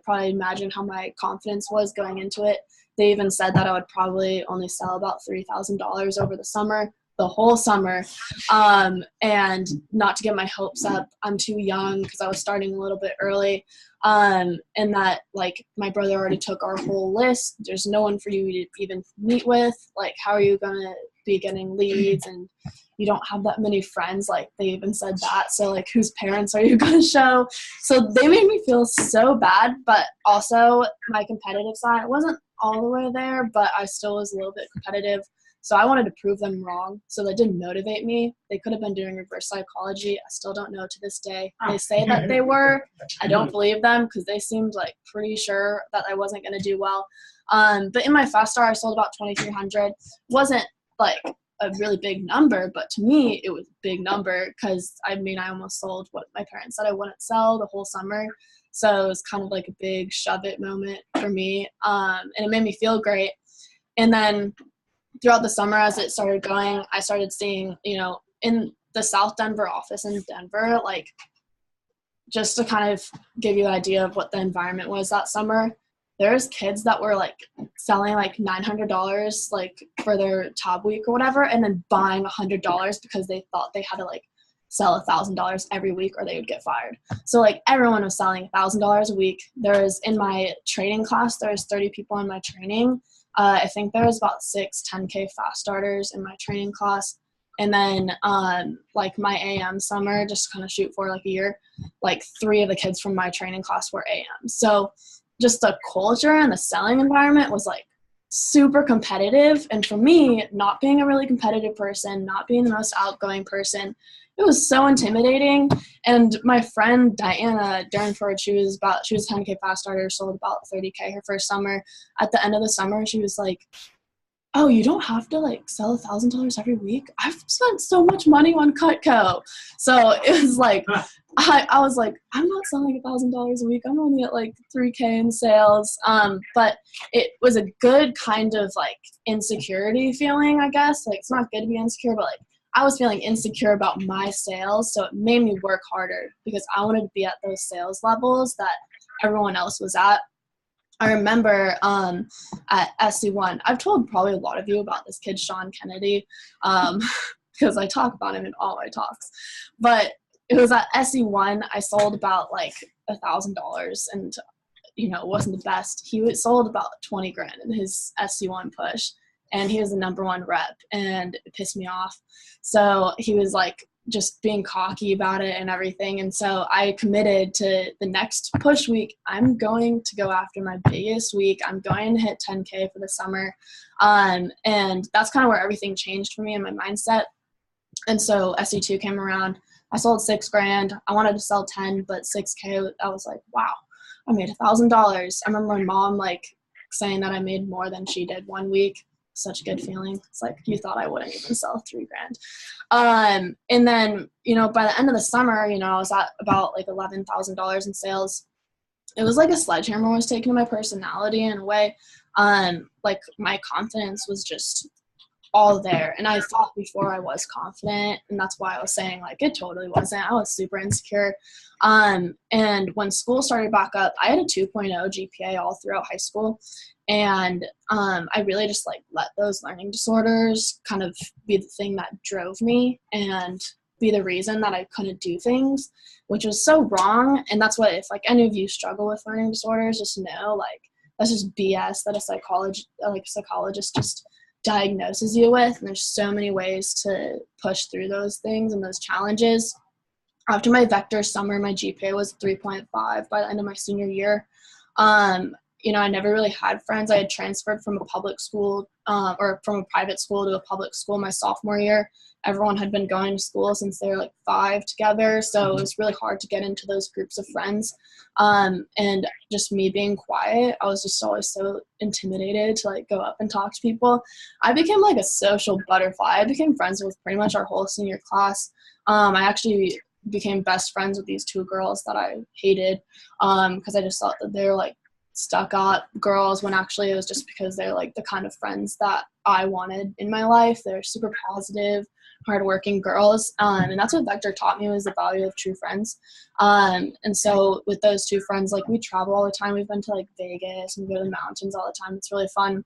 probably imagine how my confidence was going into it. They even said that I would probably only sell about $3,000 over the whole summer. And not to get my hopes up, I'm too young because I was starting a little bit early. And that my brother already took our whole list. There's no one for you to even meet with. How are you going to be getting leads and you don't have that many friends. Like, they even said that. So, like, whose parents are you going to show? So they made me feel so bad, but also my competitive side wasn't all the way there, but I still was a little bit competitive. So I wanted to prove them wrong. So that didn't motivate me. They could have been doing reverse psychology. I still don't know to this day. They say that they were. I don't believe them because they seemed like pretty sure that I wasn't going to do well. But in my fast star, I sold about 2,300. Wasn't like a really big number, but to me, it was a big number because, I mean, I almost sold what my parents said I wouldn't sell the whole summer. So it was kind of like a big shove it moment for me. And it made me feel great. And then throughout the summer, as it started going, I started seeing, you know, in the South Denver office in Denver, like, just to kind of give you an idea of what the environment was that summer, there's kids that were like selling like $900 like for their tab week or whatever, and then buying $100 because they thought they had to like sell $1,000 every week or they would get fired. So like everyone was selling $1,000 a week. There's in my training class, there's 30 people in my training. I think there was about 6 10K fast starters in my training class. And then like my AM summer, just kind of shoot for like a year, like 3 of the kids from my training class were AM. So just the culture and the selling environment was like super competitive. And for me, not being a really competitive person, not being the most outgoing person, it was so intimidating. And my friend Diana Durnford, she was a 10K fast starter, sold about 30K her first summer. At the end of the summer, she was like, oh, you don't have to like sell $1,000 every week? I've spent so much money on Cutco. So it was like, I was like, I'm not selling $1,000 a week. I'm only at like 3K in sales. But it was a good kind of like insecurity feeling, I guess. Like, it's not good to be insecure, but like I was feeling insecure about my sales. So it made me work harder because I wanted to be at those sales levels that everyone else was at. I remember at SC1, I've told probably a lot of you about this kid, Sean Kennedy, because I talk about him in all my talks. But it was at SC1, I sold about like $1,000, and you know, it wasn't the best. He sold about 20 grand in his SC1 push, and he was the #1 rep, and it pissed me off. So he was like just being cocky about it and everything. And so I committed to the next push week. I'm going to go after my biggest week. I'm going to hit 10K for the summer. And that's kind of where everything changed for me in my mindset. And so SC2 came around. I sold 6 grand. I wanted to sell 10, but 6K, I was like, wow, I made $1,000. I remember my mom like saying that I made more than she did one week. Such a good feeling. It's like, you thought I wouldn't even sell 3 grand. And then, you know, by the end of the summer, you know, I was at about like $11,000 in sales. It was like a sledgehammer was taken to my personality in a way. Like my confidence was just all there. And I thought before I was confident, and that's why I was saying like it totally wasn't. I was super insecure. And when school started back up, I had a 2.0 GPA all throughout high school. And I really just like let those learning disorders kind of be the thing that drove me and be the reason that I couldn't do things, which was so wrong. And that's what, if like any of you struggle with learning disorders, just know like that's just BS that a psychologist just diagnoses you with. And there's so many ways to push through those things and those challenges. After my vector summer, my GPA was 3.5 by the end of my senior year. You know, I never really had friends. I had transferred from a public school or from a private school to a public school my sophomore year. Everyone had been going to school since they were like 5 together. So it was really hard to get into those groups of friends. And just me being quiet, I was just always so intimidated to like go up and talk to people. I became like a social butterfly. I became friends with pretty much our whole senior class. I actually became best friends with these 2 girls that I hated because I just thought that they were like stuck up girls, when actually it was just because they're like the kind of friends that I wanted in my life. They're super positive, hardworking girls. And that's what Vector taught me, was the value of true friends. And so with those 2 friends, like we travel all the time. We've been to like Vegas and go to the mountains all the time. It's really fun.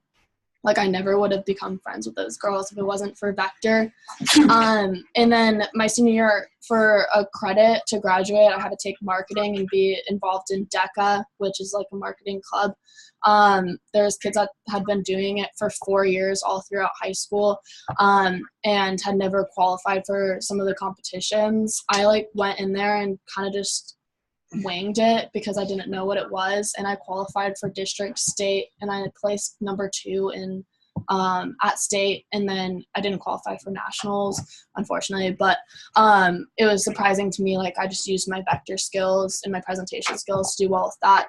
Like, I never would have become friends with those girls if it wasn't for Vector. And then my senior year, for a credit to graduate, I had to take marketing and be involved in DECA, which is like a marketing club. There's kids that had been doing it for 4 years all throughout high school, and had never qualified for some of the competitions. I like went in there and kind of just winged it because I didn't know what it was, and I qualified for district, state, and I placed number 2 in at state, and then I didn't qualify for nationals, unfortunately, but it was surprising to me. Like, I just used my vector skills and my presentation skills to do well with that.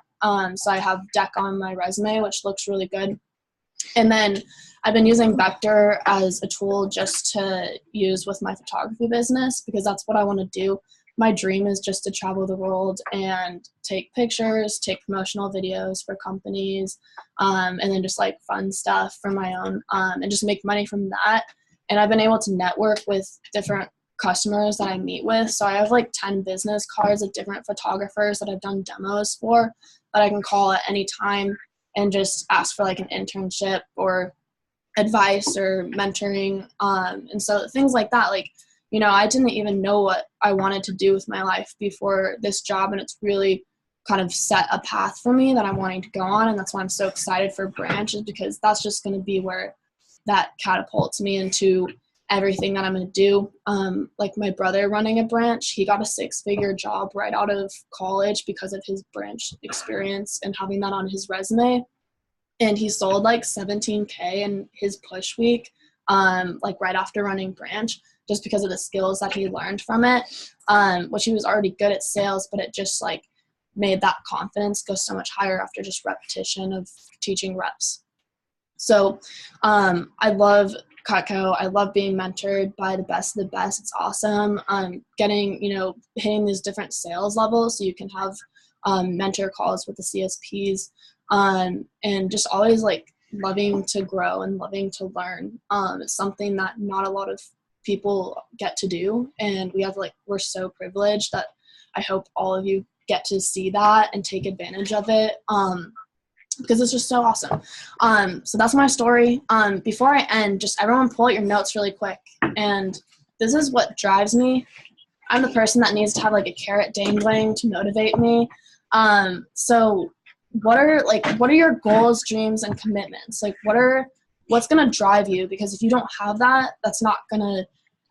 So I have DEC on my resume, which looks really good. And then I've been using Vector as a tool just to use with my photography business, because that's what I want to do. My dream is just to travel the world and take pictures, take promotional videos for companies, and then just like fun stuff for my own, and just make money from that. And I've been able to network with different customers that I meet with. So I have like 10 business cards of different photographers that I've done demos for that I can call at any time and just ask for like an internship or advice or mentoring. And so things like that, like, you know, I didn't even know what I wanted to do with my life before this job, and it's really kind of set a path for me that I'm wanting to go on, and that's why I'm so excited for branches, because that's just going to be where that catapults me into everything that I'm going to do. Like my brother running a branch, he got a 6-figure job right out of college because of his branch experience and having that on his resume, and he sold like 17K in his push week, like right after running branch, just because of the skills that he learned from it, which he was already good at sales, but it just like made that confidence go so much higher after just repetition of teaching reps. So I love Cutco. I love being mentored by the best of the best. It's awesome. Getting, you know, hitting these different sales levels so you can have mentor calls with the CSPs, and just always like loving to grow and loving to learn. It's something that not a lot of people get to do, and we're so privileged that I hope all of you get to see that and take advantage of it, because it's just so awesome. So that's my story. Before I end, just everyone pull out your notes really quick, and this is what drives me. I'm the person that needs to have like a carrot dangling to motivate me. So what are your goals, dreams, and commitments? Like what's going to drive you? Because if you don't have that, that's not going to,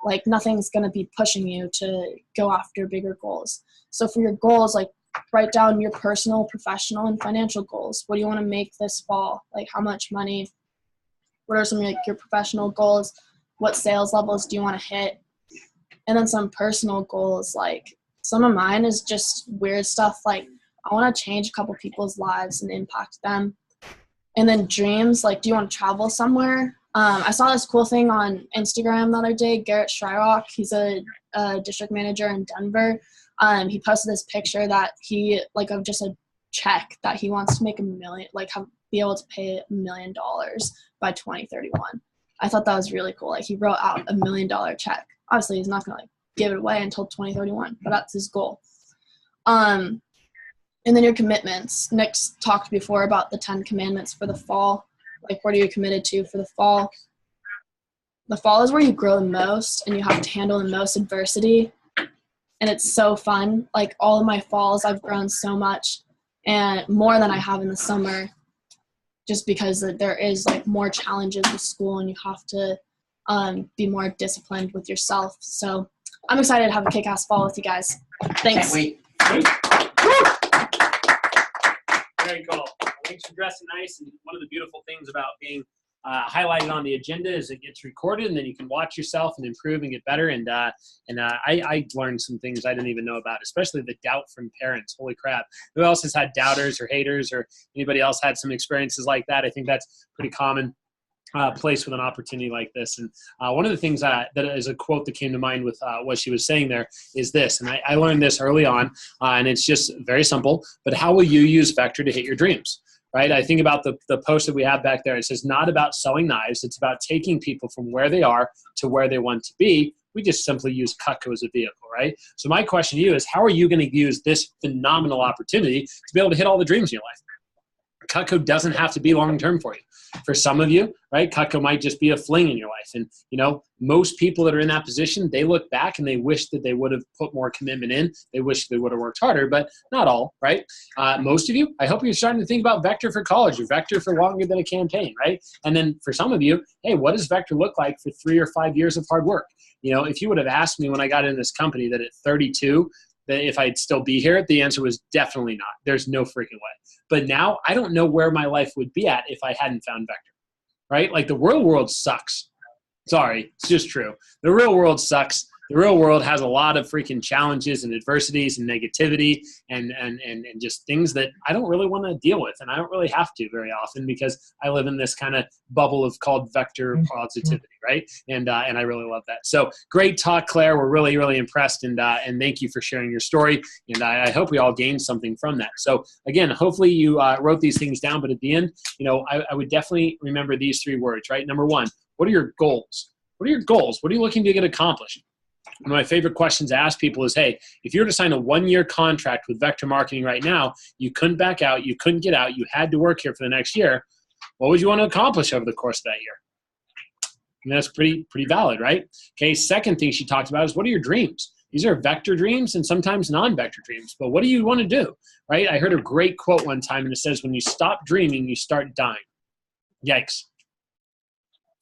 like, nothing's going to be pushing you to go after bigger goals. So for your goals, like, write down your personal, professional, and financial goals. What do you want to make this fall? Like, how much money? What are some of like your professional goals? What sales levels do you want to hit? And then some personal goals, like some of mine is just weird stuff. Like, I want to change a couple people's lives and impact them. And then dreams, like, do you want to travel somewhere? I saw this cool thing on Instagram the other day. Garrett Schreirock, he's a district manager in Denver. He posted this picture that he, like, of just a check that he wants to make $1 million, like, be able to pay $1 million by 2031. I thought that was really cool. Like, he wrote out $1 million check. Obviously, he's not going to, like, give it away until 2031, but that's his goal. And then your commitments. Nick's talked before about the 10 commandments for the fall. Like, what are you committed to for the fall? The fall is where you grow the most and you have to handle the most adversity. And it's so fun. Like, all of my falls, I've grown so much, and more than I have in the summer, just because there is, like, more challenges with school and you have to be more disciplined with yourself. So I'm excited to have a kick-ass fall with you guys. Thanks. Can't wait. Very cool. Thanks for dressing nice. And one of the beautiful things about being highlighted on the agenda is it gets recorded, and then you can watch yourself and improve and get better. And I learned some things I didn't even know about, especially the doubt from parents. Holy crap. Who else has had doubters or haters, or anybody else had some experiences like that? I think that's pretty common. Place with an opportunity like this. And one of the things that is a quote that came to mind with what she was saying there is this, and I learned this early on, and it's just very simple, but how will you use Vector to hit your dreams, right? I think about the post that we have back there. It says, not about selling knives. It's about taking people from where they are to where they want to be. We just simply use Cutco as a vehicle, right? So my question to you is, how are you going to use this phenomenal opportunity to be able to hit all the dreams in your life? Cutco doesn't have to be long-term for you. For some of you, right, Cutco might just be a fling in your life. And, you know, most people that are in that position, they look back and they wish that they would have put more commitment in. They wish they would have worked harder, but not all, right? Most of you, I hope you're starting to think about Vector for college or Vector for longer than a campaign, right? And then for some of you, hey, what does Vector look like for 3 or 5 years of hard work? You know, if you would have asked me when I got in this company that at 32, that if I'd still be here, the answer was definitely not. There's no freaking way. But now I don't know where my life would be at if I hadn't found Vector, right? Like the real world sucks. Sorry, it's just true. The real world sucks. The real world has a lot of freaking challenges and adversities and negativity and just things that I don't really want to deal with. And I don't really have to very often because I live in this kind of bubble of called Vector positivity, right? And I really love that. So great talk, Claire. We're really, really impressed. And thank you for sharing your story. And I hope we all gained something from that. So again, hopefully you wrote these things down, but at the end, you know, I would definitely remember these 3 words, right? Number 1, what are your goals? What are your goals? What are you looking to get accomplished? One of my favorite questions to ask people is, hey, if you were to sign a 1-year contract with Vector Marketing right now, you couldn't back out, you couldn't get out, you had to work here for the next year, what would you want to accomplish over the course of that year? And that's pretty valid, right? Okay, second thing she talked about is what are your dreams? These are Vector dreams and sometimes non-Vector dreams, but what do you want to do, right? I heard a great quote one time and it says, when you stop dreaming, you start dying. Yikes.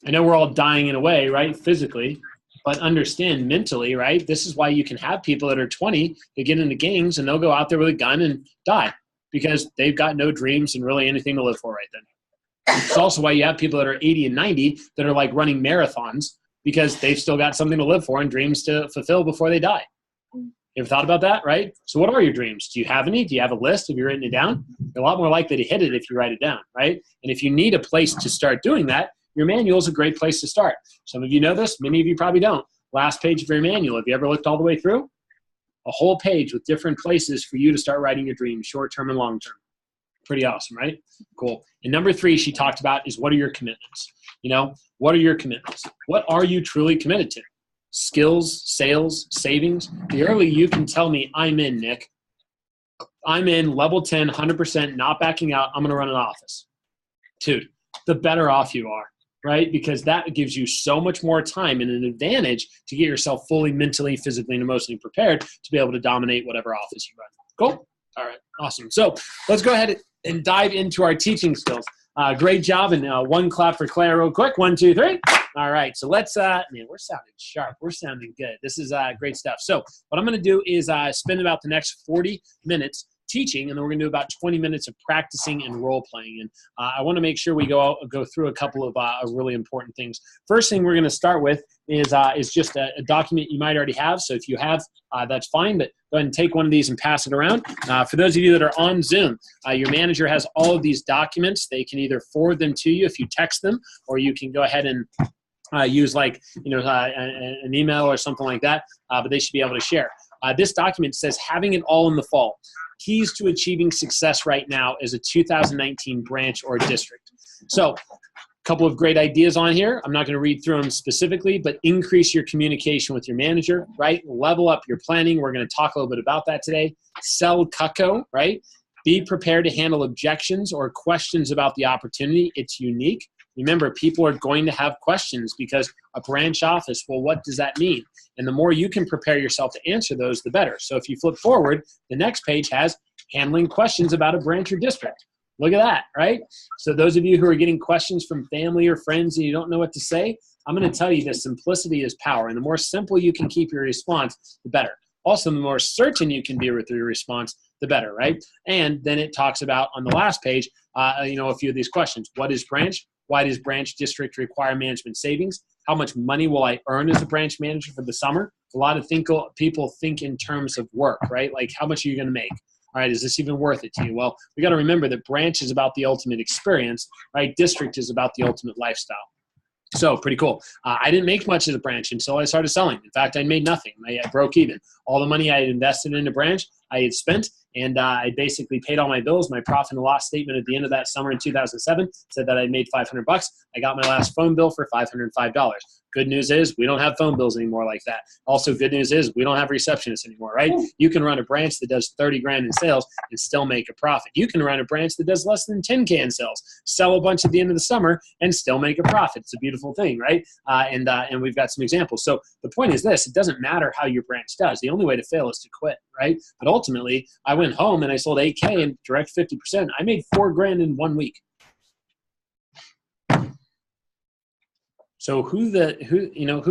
I know we're all dying in a way, right, physically, but understand mentally, right? This is why you can have people that are 20, they get into gangs and they'll go out there with a gun and die because they've got no dreams and really anything to live for right then. It's also why you have people that are 80 and 90 that are like running marathons because they've still got something to live for and dreams to fulfill before they die. You ever thought about that, right? So what are your dreams? Do you have any? Do you have a list? Have you written it down? You're a lot more likely to hit it if you write it down, right? And if you need a place to start doing that, your manual is a great place to start. Some of you know this. Many of you probably don't. Last page of your manual. Have you ever looked all the way through? A whole page with different places for you to start writing your dreams, short-term and long-term. Pretty awesome, right? Cool. And number 3 she talked about is what are your commitments? You know, what are your commitments? What are you truly committed to? Skills, sales, savings. The earlier you can tell me, I'm in, Nick. I'm in, level 10, 100%, not backing out. I'm going to run an office. Dude, the better off you are. Right? Because that gives you so much more time and an advantage to get yourself fully mentally, physically, and emotionally prepared to be able to dominate whatever office you run. Cool? All right. Awesome. So let's go ahead and dive into our teaching skills. Great job. And 1 clap for Claire real quick. 1, 2, 3. All right. So let's, man, we're sounding sharp. We're sounding good. This is great stuff. So what I'm going to do is spend about the next 40 minutes teaching, and then we're going to do about 20 minutes of practicing and role playing. And I want to make sure we go through a couple of really important things. First thing we're going to start with is just a document you might already have. So if you have, that's fine, but go ahead and take one of these and pass it around. For those of you that are on Zoom, your manager has all of these documents. They can either forward them to you if you text them, or you can go ahead and use like, an email or something like that, but they should be able to share. This document says having it all in the fall. Keys to achieving success right now as a 2019 branch or district. So a couple of great ideas on here. I'm not going to read through them specifically, but increase your communication with your manager, right? Level up your planning. We're going to talk a little bit about that today. Sell Cutco, right? Be prepared to handle objections or questions about the opportunity. It's unique. Remember, people are going to have questions because a branch office, well, what does that mean? And the more you can prepare yourself to answer those, the better. So if you flip forward, the next page has handling questions about a branch or district. Look at that, right? So those of you who are getting questions from family or friends and you don't know what to say, I'm going to tell you that simplicity is power. And the more simple you can keep your response, the better. Also, the more certain you can be with your response, the better, right? And then it talks about, on the last page, a few of these questions. What is branch? Why does branch district require management savings? How much money will I earn as a branch manager for the summer? A lot of people think in terms of work, right? Like, how much are you going to make? All right, is this even worth it to you? Well, we got to remember that branch is about the ultimate experience, right? District is about the ultimate lifestyle. So pretty cool. I didn't make much as a branch until I started selling. In fact, I made nothing. I broke even. All the money I had invested in a branch, I had spent, And I basically paid all my bills. My profit and loss statement at the end of that summer in 2007 said that I made $500. I got my last phone bill for $505. Good news is we don't have phone bills anymore like that. Also, good news is we don't have receptionists anymore, right? You can run a branch that does 30 grand in sales and still make a profit. You can run a branch that does less than 10K in sales, sell a bunch at the end of the summer, and still make a profit. It's a beautiful thing, right? And we've got some examples. So the point is this: it doesn't matter how your branch does. The only way to fail is to quit, right? But ultimately, I went home and I sold 8K and direct 50%. I made $4 grand in 1 week. So who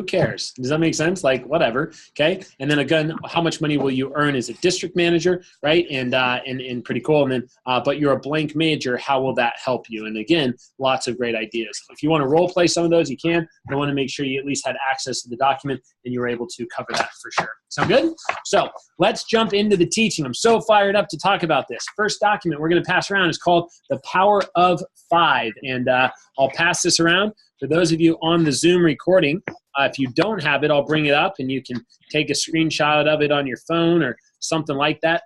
cares? Does that make sense? Like, whatever. Okay. And then again, how much money will you earn as a district manager? Right. And pretty cool. And then, but you're a blank major. How will that help you? And again, lots of great ideas. If you want to role play some of those, you can. I want to make sure you at least had access to the document and you're able to cover that for sure. Sound good? So let's jump into the teaching. I'm so fired up to talk about this. First document we're going to pass around is called The Power of Five. And I'll pass this around. For those of you on the Zoom recording, if you don't have it, I'll bring it up and you can take a screenshot of it on your phone or something like that.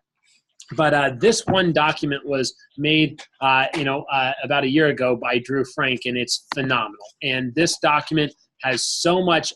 But this one document was made, about a year ago by Drew Frank, and it's phenomenal. And this document has so much,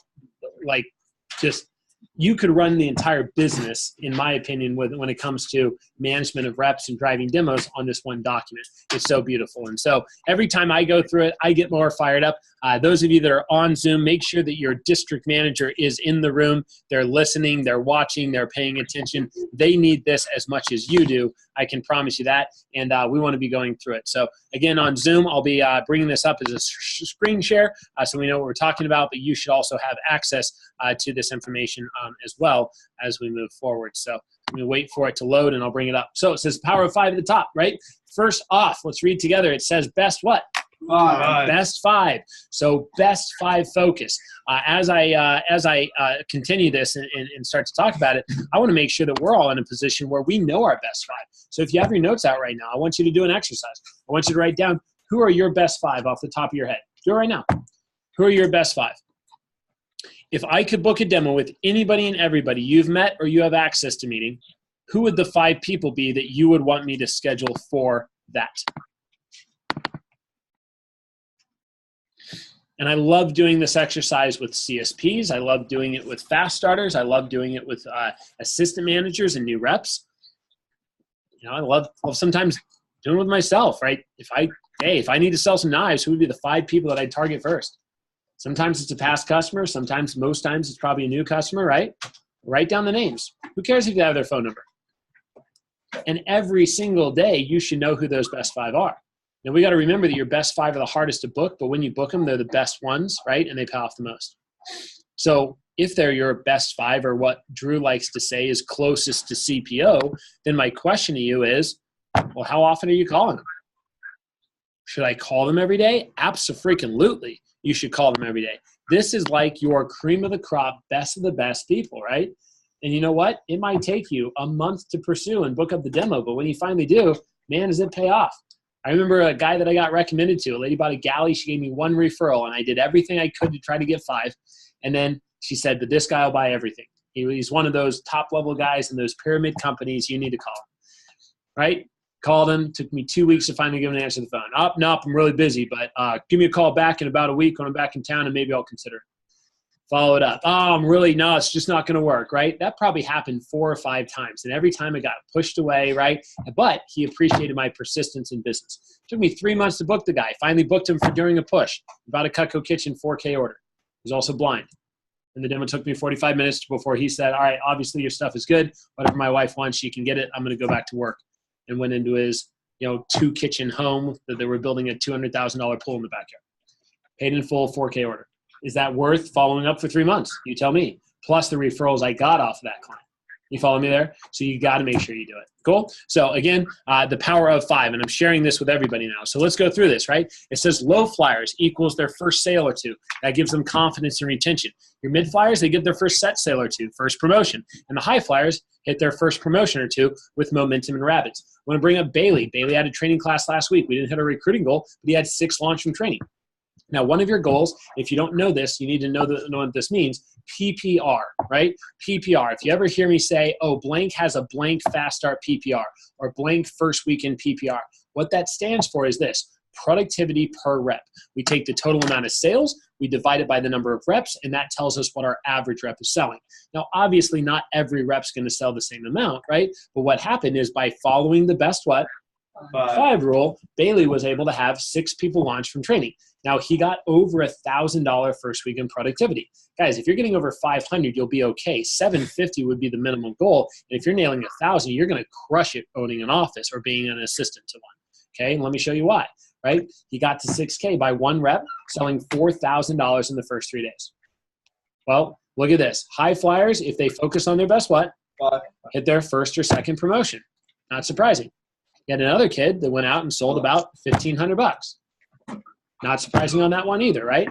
you could run the entire business, in my opinion, when it comes to management of reps and driving demos on this one document. It's so beautiful. And so every time I go through it, I get more fired up. Those of you that are on Zoom, make sure that your district manager is in the room. They're listening, they're watching, they're paying attention. They need this as much as you do. I can promise you that. And we want to be going through it. So again, on Zoom, I'll be bringing this up as a screen share so we know what we're talking about, but you should also have access to this information as well as we move forward. So I'm going to wait for it to load and I'll bring it up. So it says Power of Five at the top, right? First off, let's read together. It says best what? Five. Best five. So best five focus. As I continue this and start to talk about it, I want to make sure that we're all in a position where we know our best five. So if you have your notes out right now, I want you to do an exercise. I want you to write down who are your best five off the top of your head. Do it right now. Who are your best five? If I could book a demo with anybody and everybody you've met or you have access to meeting, who would the five people be that you would want me to schedule for that? And I love doing this exercise with CSPs. I love doing it with fast starters. I love doing it with assistant managers and new reps. I love sometimes doing it with myself, right? If I need to sell some knives, who would be the five people that I'd target first? Sometimes it's a past customer. Sometimes, most times, it's probably a new customer, right? Write down the names. Who cares if you have their phone number? And every single day, you should know who those best five are. Now, we got to remember that your best five are the hardest to book, but when you book them, they're the best ones, right? And they pay off the most. So if they're your best five, or what Drew likes to say is closest to CPO, then my question to you is, well, how often are you calling them? Should I call them every day? Abso-freaking-lutely. You should call them every day. This is like your cream of the crop, best of the best people, right? And you know what? It might take you a month to pursue and book up the demo, but when you finally do, man, does it pay off. I remember a guy that I got recommended to. A lady bought a galley. She gave me one referral, and I did everything I could to try to get five. And then she said, but this guy will buy everything. He's one of those top-level guys in those pyramid companies. You need to call him, right? Called him. Took me 2 weeks to finally give him an answer to the phone. Nope, I'm really busy, but give me a call back in about a week when I'm back in town, and maybe I'll consider it. Follow it up. No, it's just not going to work, right? That probably happened 4 or 5 times. And every time it got pushed away, right? But he appreciated my persistence in business. It took me 3 months to book the guy. Finally booked him for during a push. About a Cutco Kitchen 4K order. He was also blind. And the demo took me 45 minutes before he said, all right, obviously your stuff is good. Whatever my wife wants, she can get it. I'm going to go back to work. And went into his 2-kitchen home that they were building a $200,000 pool in the backyard. Paid in full, 4K order. Is that worth following up for 3 months? You tell me. Plus the referrals I got off of that client. You follow me there? So you got to make sure you do it. Cool? So again, the power of five, and I'm sharing this with everybody now. So let's go through this, right? It says low flyers equals their first sale or two. That gives them confidence and retention. Your mid flyers, they get their first set sale or two, first promotion. And the high flyers hit their first promotion or two with momentum and rabbits. I want to bring up Bailey. Bailey had a training class last week. We didn't hit a recruiting goal, but he had 6 launch from training. Now, one of your goals, if you don't know this, you need to know what this means, PPR, right? PPR. If you ever hear me say, oh, blank has a blank fast start PPR or blank first weekend PPR, what that stands for is this, productivity per rep. We take the total amount of sales, we divide it by the number of reps, and that tells us what our average rep is selling. Now, obviously, not every rep's going to sell the same amount, right? But what happened is by following the best what? 5 rule, Bailey was able to have 6 people launch from training. Now, he got over $1,000 first week in productivity. Guys, if you're getting over 500, you'll be okay. 750 would be the minimum goal. And if you're nailing 1,000, you're going to crush it owning an office or being an assistant to one. Okay, let me show you why, right? He got to 6K by 1 rep, selling $4,000 in the first 3 days. Well, look at this. High flyers, if they focus on their best what? Hit their first or second promotion. Not surprising. You had another kid that went out and sold about $1,500. Not surprising on that one either, right?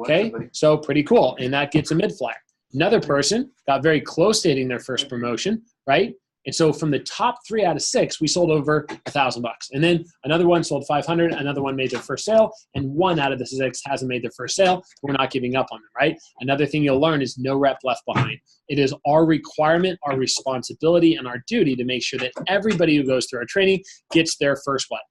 Okay, so pretty cool. And that gets a mid-flyer. Another person got very close to hitting their first promotion, right? And so from the top 3 out of 6, we sold over $1,000. And then another one sold 500, another one made their first sale, and 1 out of the 6 hasn't made their first sale. We're not giving up on them, right? Another thing you'll learn is no rep left behind. It is our requirement, our responsibility, and our duty to make sure that everybody who goes through our training gets their first what?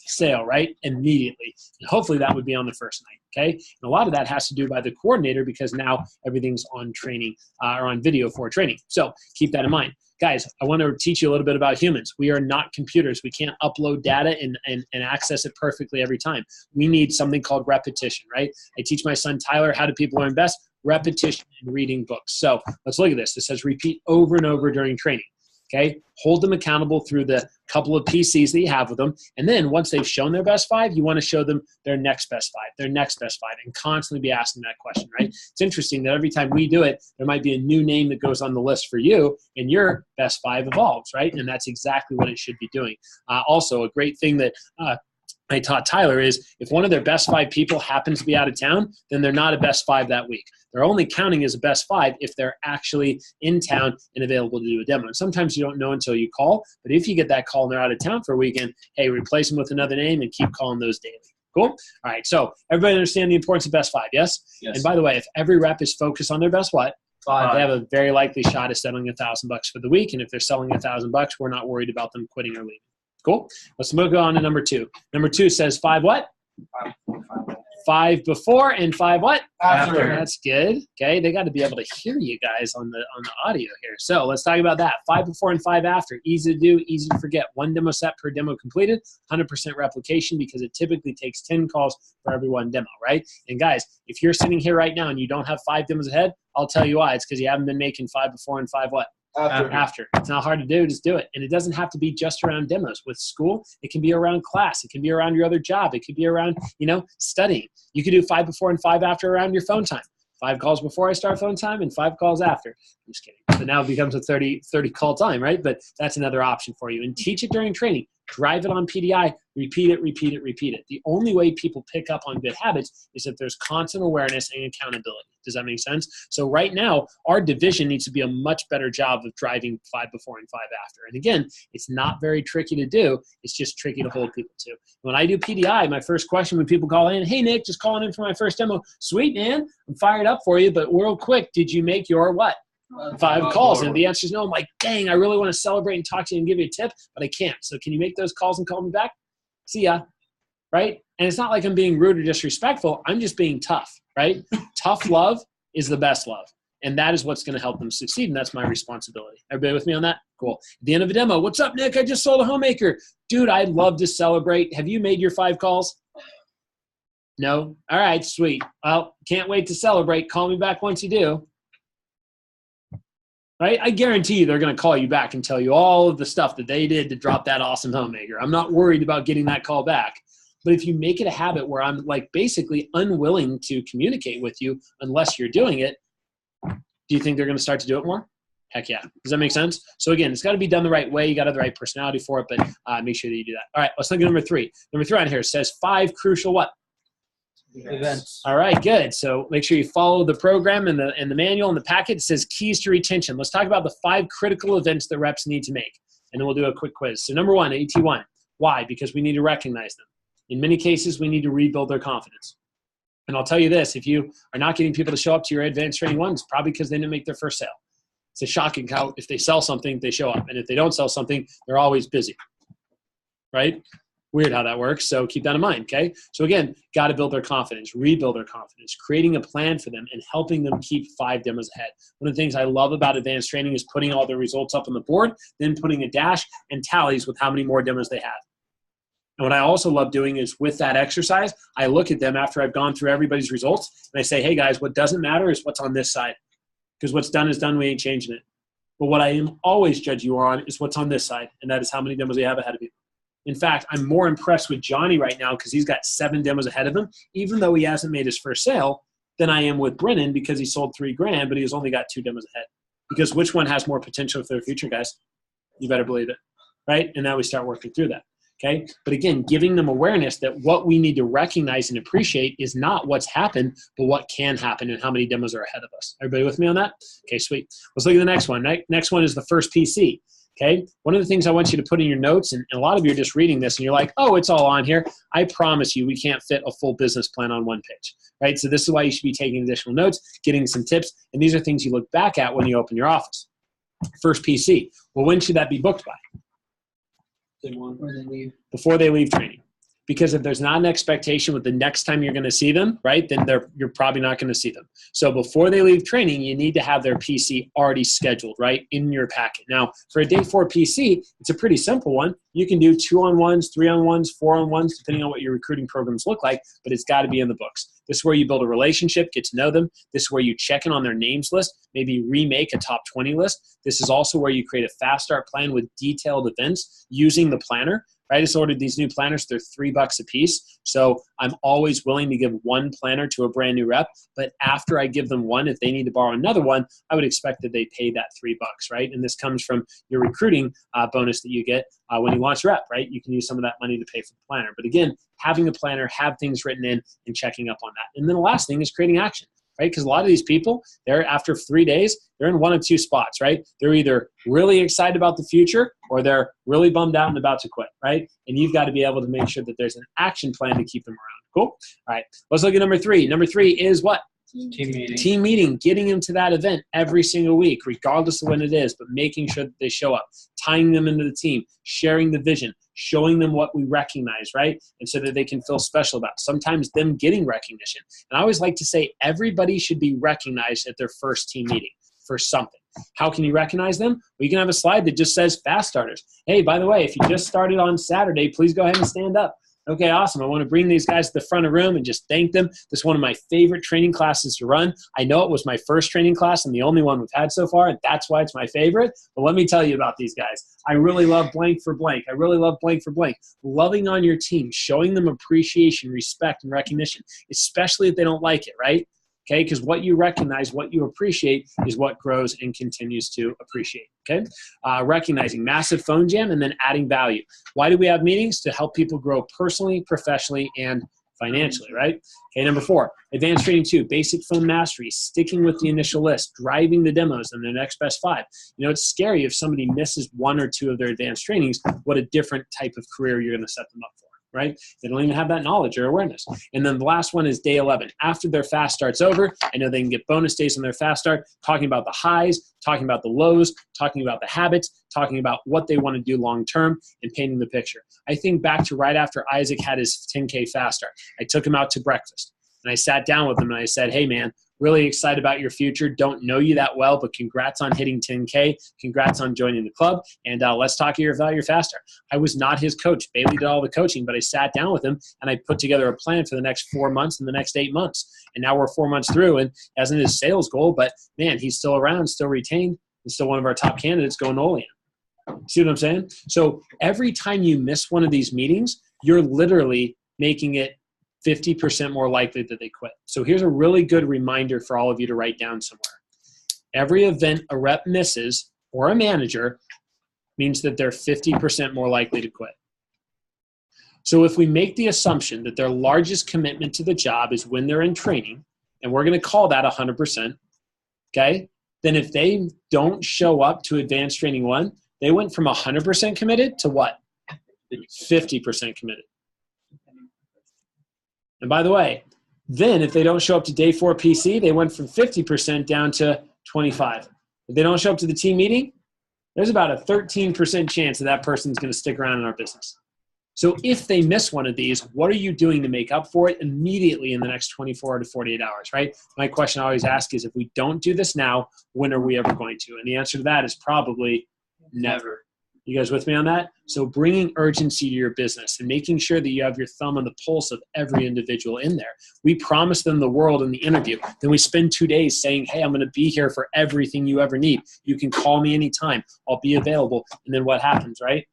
Sale, right? Immediately. And hopefully that would be on the first night, okay? And a lot of that has to do by the coordinator because now everything's on training or on video for training. So keep that in mind. Guys, I want to teach you a little bit about humans. We are not computers. We can't upload data and access it perfectly every time. We need something called repetition, right? I teach my son Tyler, how do people learn best? Repetition and reading books. So let's look at this. It says repeat over and over during training. Okay, hold them accountable through the couple of PCs that you have with them. And then once they've shown their best 5, you want to show them their next best 5, their next best 5, and constantly be asking that question, right? It's interesting that every time we do it, there might be a new name that goes on the list for you, and your best 5 evolves, right? And that's exactly what it should be doing. Also, a great thing that I taught Tyler is if one of their best 5 people happens to be out of town, then they're not a best 5 that week. They're only counting as a best 5 if they're actually in town and available to do a demo. And sometimes you don't know until you call, but if you get that call and they're out of town for a weekend, hey, replace them with another name and keep calling those daily. Cool? All right, so everybody understand the importance of best 5, yes? Yes. And by the way, if every rep is focused on their best what? 5. They have a very likely shot at selling $1,000 for the week, and if they're selling $1,000, we're not worried about them quitting or leaving. Cool? Let's move on to number 2. Number 2 says 5 what? 5 before and 5 what? After. That's good. Okay, they got to be able to hear you guys on the audio here. So let's talk about that. 5 before and 5 after. Easy to do, easy to forget. 1 demo set per demo completed. 100% replication because it typically takes 10 calls for every 1 demo, right? And guys, if you're sitting here right now and you don't have 5 demos ahead, I'll tell you why. It's because you haven't been making 5 before and 5 what? After. It's not hard to do, just do it. And it doesn't have to be just around demos. With school, it can be around class. It can be around your other job. It could be around, studying. You could do 5 before and 5 after around your phone time. 5 calls before I start phone time and 5 calls after. I'm just kidding. So now it becomes a 30 call time, right? But that's another option for you. And teach it during training. Drive it on PDI. Repeat it, repeat it, repeat it. The only way people pick up on good habits is if there's constant awareness and accountability. Does that make sense? So right now, our division needs to be a much better job of driving 5 before and 5 after. And again, it's not very tricky to do. It's just tricky to hold people to. When I do PDI, my first question when people call in, hey, Nick, just calling in for my first demo. Sweet, man. I'm fired up for you, but real quick, did you make your what? 5 calls. And if the answer is no, I'm like, dang, I really want to celebrate and talk to you and give you a tip, but I can't. So can you make those calls and call me back? See ya. Right? And it's not like I'm being rude or disrespectful. I'm just being tough, right? Tough love is the best love. And that is what's going to help them succeed. And that's my responsibility. Everybody with me on that? Cool. At the end of a demo, what's up, Nick? I just sold a homemaker. Dude, I'd love to celebrate. Have you made your 5 calls? No? All right, sweet. Well, can't wait to celebrate. Call me back once you do. Right? I guarantee you they're going to call you back and tell you all of the stuff that they did to drop that awesome homemaker. I'm not worried about getting that call back. But if you make it a habit where I'm like basically unwilling to communicate with you unless you're doing it, do you think they're going to start to do it more? Heck yeah. Does that make sense? So again, it's got to be done the right way. You got to have the right personality for it, but make sure that you do that. All right, let's look at number 3. Number 3 on here says 5 crucial what? Events. All right, good. So make sure you follow the program and the manual and the packet. It says keys to retention. Let's talk about the 5 critical events that reps need to make, and then we'll do a quick quiz. So number 1, AT1. Why? Because we need to recognize them. In many cases, we need to rebuild their confidence. And I'll tell you this, if you are not getting people to show up to your advanced training one, it's probably because they didn't make their first sale. It's a shocking how if they sell something, they show up. And if they don't sell something, they're always busy, right? Weird how that works. So keep that in mind, okay? So again, got to build their confidence, rebuild their confidence, creating a plan for them and helping them keep 5 demos ahead. One of the things I love about advanced training is putting all their results up on the board, then putting a dash and tallies with how many more demos they have. And what I also love doing is with that exercise, I look at them after I've gone through everybody's results and I say, hey guys, what doesn't matter is what's on this side. Because what's done is done, we ain't changing it. But what I am always judge you on is what's on this side, and that is how many demos you have ahead of you. In fact, I'm more impressed with Johnny right now because he's got 7 demos ahead of him, even though he hasn't made his first sale, than I am with Brennan because he sold $3,000, but he's only got 2 demos ahead. Because which one has more potential for their future, guys? You better believe it, right? And now we start working through that. Okay. But again, giving them awareness that what we need to recognize and appreciate is not what's happened, but what can happen and how many demos are ahead of us. Everybody with me on that? Okay, sweet. Let's look at the next one. Next one is the first PC. Okay. One of the things I want you to put in your notes, and a lot of you are just reading this and you're like, oh, it's all on here. I promise you, we can't fit a full business plan on one page, right? So this is why you should be taking additional notes, getting some tips. And these are things you look back at when you open your office. First PC. Well, when should that be booked by? Before they leave training. Because if there's not an expectation with the next time you're going to see them, right, then you're probably not going to see them. So before they leave training, you need to have their PC already scheduled, right, in your packet. Now, for a day 4 PC, it's a pretty simple one. You can do 2-on-1s, 3-on-1s, 4-on-1s, depending on what your recruiting programs look like, but it's got to be in the books. This is where you build a relationship, get to know them. This is where you check in on their names list, maybe remake a top 20 list. This is also where you create a fast start plan with detailed events using the planner. I just ordered these new planners. They're $3 a piece. So I'm always willing to give one planner to a brand new rep. But after I give them one, if they need to borrow another one, I would expect that they pay that $3, right? And this comes from your recruiting bonus that you get when you launch a rep, right? You can use some of that money to pay for the planner. But again, having a planner, have things written in and checking up on that. And then the last thing is creating action. Right? Because a lot of these people, they're after 3 days, they're in one of 2 spots, right? They're either really excited about the future or they're really bummed out and about to quit, right? And you've got to be able to make sure that there's an action plan to keep them around. Cool? All right. Let's look at number 3. Number 3 is what? Team meeting. Team meeting, getting them to that event every single week, regardless of when it is, but making sure that they show up, tying them into the team, sharing the vision, showing them what we recognize, right? And so that they can feel special about it. Sometimes them getting recognition. And I always like to say everybody should be recognized at their first team meeting for something. How can you recognize them? We can have a slide that just says fast starters. Hey, by the way, if you just started on Saturday, please go ahead and stand up. Okay, awesome. I want to bring these guys to the front of the room and just thank them. This is one of my favorite training classes to run. I know it was my first training class and the only one we've had so far, and that's why it's my favorite. But let me tell you about these guys. I really love blank for blank. I really love blank for blank. Loving on your team, showing them appreciation, respect, and recognition, especially if they don't like it, right? Okay, because what you recognize, what you appreciate is what grows and continues to appreciate, okay? Recognizing massive phone jam and then adding value. Why do we have meetings? To help people grow personally, professionally, and financially, right? Okay, number 4, advanced training 2, basic phone mastery, sticking with the initial list, driving the demos and the next best 5. You know, it's scary if somebody misses 1 or 2 of their advanced trainings, what a different type of career you're going to set them up for. Right? They don't even have that knowledge or awareness. And then the last one is day 11. After their fast start's over, I know they can get bonus days on their fast start, talking about the highs, talking about the lows, talking about the habits, talking about what they want to do long term, and painting the picture. I think back to right after Isaac had his 10K fast start. I took him out to breakfast and I sat down with him and I said, hey man, really excited about your future. Don't know you that well, but congrats on hitting 10K. Congrats on joining the club. And let's talk about your fast start. I was not his coach. Bailey did all the coaching, but I sat down with him and I put together a plan for the next 4 months and the next 8 months. And now we're 4 months through and hasn't his sales goal, but man, he's still around, still retained, and still one of our top candidates going to Olean. See what I'm saying? So every time you miss one of these meetings, you're literally making it 50% more likely that they quit. So here's a really good reminder for all of you to write down somewhere. Every event a rep misses or a manager means that they're 50% more likely to quit. So if we make the assumption that their largest commitment to the job is when they're in training, and we're going to call that 100%, okay, then if they don't show up to advanced training 1, they went from 100% committed to what? 50% committed. And by the way, Then if they don't show up to day 4 PC, they went from 50% down to 25. If they don't show up to the team meeting, there's about a 13% chance that person's going to stick around in our business. So if they miss one of these, what are you doing to make up for it immediately in the next 24 to 48 hours, right? My question I always ask is, if we don't do this now, when are we ever going to? And the answer to that is probably never. You guys with me on that? So bringing urgency to your business and making sure that you have your thumb on the pulse of every individual in there. We promise them the world in the interview. Then we spend 2 days saying, hey, I'm going to be here for everything you ever need. You can call me anytime. I'll be available. And then what happens, right?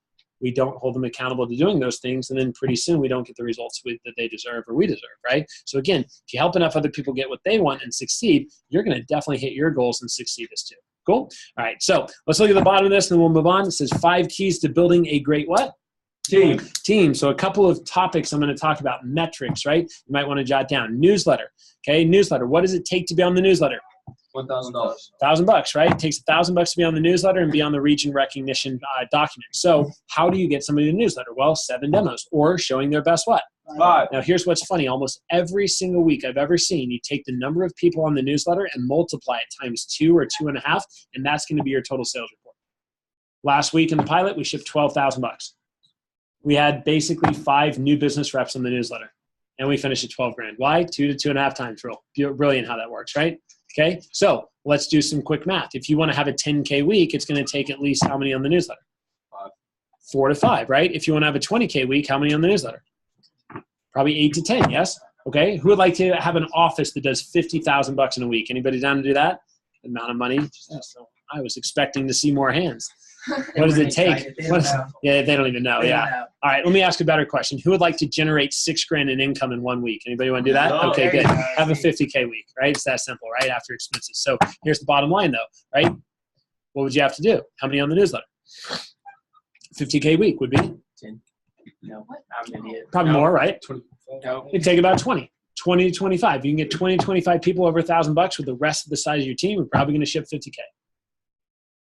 We don't hold them accountable to doing those things, and then pretty soon we don't get the results that they deserve or we deserve, right? So again, if you help enough other people get what they want and succeed, you're going to definitely hit your goals and succeed as too. Cool? All right, so let's look at the bottom of this, and then we'll move on. It says 5 keys to building a great what? Team. So a couple of topics I'm going to talk about. Metrics, right? You might want to jot down. Newsletter. Okay, newsletter. What does it take to be on the newsletter? $1,000. $1,000, right? It takes $1,000 to be on the newsletter and be on the region recognition document. So how do you get somebody to the newsletter? Well, 7 demos or showing their best what? 5. Now, here's what's funny. Almost every single week I've ever seen, you take the number of people on the newsletter and multiply it times 2 or 2.5, and that's going to be your total sales report. Last week in the pilot, we shipped $12,000. We had basically 5 new business reps on the newsletter, and we finished at 12 grand. Why? 2 to 2.5 times rule. Brilliant how that works, right? Okay, so let's do some quick math. If you want to have a 10K week, it's going to take at least how many on the newsletter? 4 to 5, right? If you want to have a 20K week, how many on the newsletter? Probably 8 to 10, yes? Okay, who would like to have an office that does $50,000 in a week? Anybody down to do that? The amount of money? So I was expecting to see more hands. What does it take? Yeah, they don't even know. Yeah. All right, let me ask a better question. Who would like to generate $6 grand in income in 1 week? Anybody want to do that? Oh, okay, good. go. Have a 50K week, right? It's that simple, right? After expenses. So here's the bottom line, though, right? What would you have to do? How many on the newsletter? 50K week would be? 10. No, I'm an idiot. Probably more, right? No. It'd take about 20 to 25. You can get 20 to 25 people over $1,000 with the rest of the size of your team. We're probably going to ship 50K.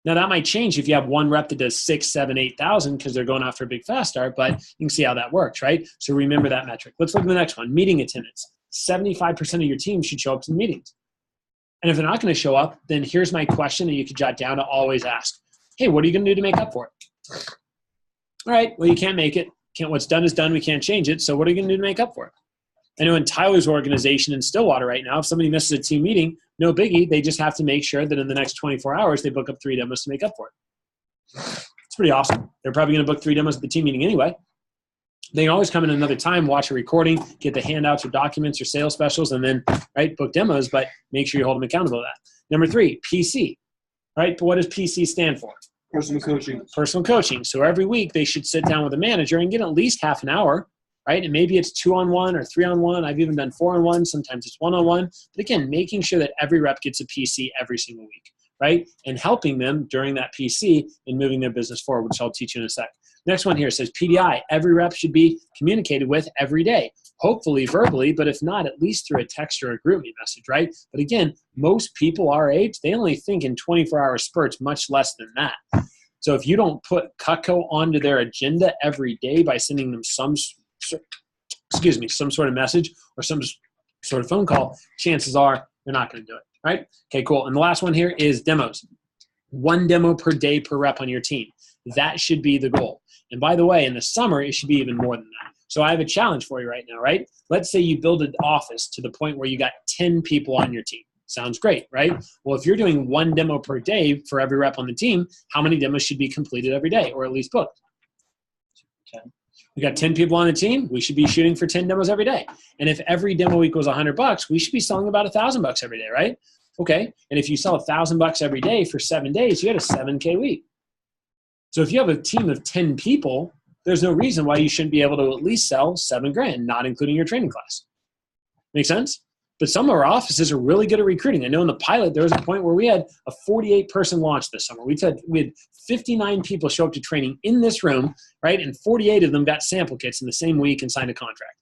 Now, that might change if you have one rep that does 6, 7, 8,000 because they're going after a big fast start, but you can see how that works, right? So remember that metric. Let's look at the next one, meeting attendance. 75% of your team should show up to the meetings. And if they're not going to show up, then here's my question that you could jot down to always ask. Hey, what are you going to do to make up for it? All right, well, you can't make it. What's done is done. We can't change it. So what are you going to do to make up for it? I know in Tyler's organization in Stillwater right now, if somebody misses a team meeting, no biggie. They just have to make sure that in the next 24 hours, they book up 3 demos to make up for it. It's pretty awesome. They're probably going to book 3 demos at the team meeting anyway. They can always come in another time, watch a recording, get the handouts or documents or sales specials, and then book demos, but make sure you hold them accountable to that. Number 3, PC. Right? But what does PC stand for? Personal coaching. Personal coaching. So every week they should sit down with a manager and get at least half an hour. Right? And maybe it's 2-on-1 or 3-on-1. I've even done 4-on-1. Sometimes it's 1-on-1. But again, making sure that every rep gets a PC every single week, right? And helping them during that PC in moving their business forward, which I'll teach you in a sec. Next one here says PDI. Every rep should be communicated with every day, hopefully verbally, but if not, at least through a text or a GroupMe message, right? But again, most people our age, they only think in 24-hour spurts, much less than that. So if you don't put Cutco onto their agenda every day by sending them some sort of message or some sort of phone call, chances are they're not going to do it, right? Okay, cool. And the last one here is demos. 1 demo per day per rep on your team. That should be the goal. And by the way, in the summer, it should be even more than that. So I have a challenge for you right now, right? Let's say you build an office to the point where you got 10 people on your team. Sounds great, right? Well, if you're doing 1 demo per day for every rep on the team, how many demos should be completed every day or at least booked? 10. We got 10 people on the team. We should be shooting for 10 demos every day. And if every demo equals $100, we should be selling about $1,000 every day, right? Okay. And if you sell $1,000 every day for 7 days, you had a 7K week. So if you have a team of 10 people, there's no reason why you shouldn't be able to at least sell 7 grand, not including your training class. Make sense? But some of our offices are really good at recruiting. I know in the pilot, there was a point where we had a 48-person launch this summer. We had 59 people show up to training in this room, right? And 48 of them got sample kits in the same week and signed a contract.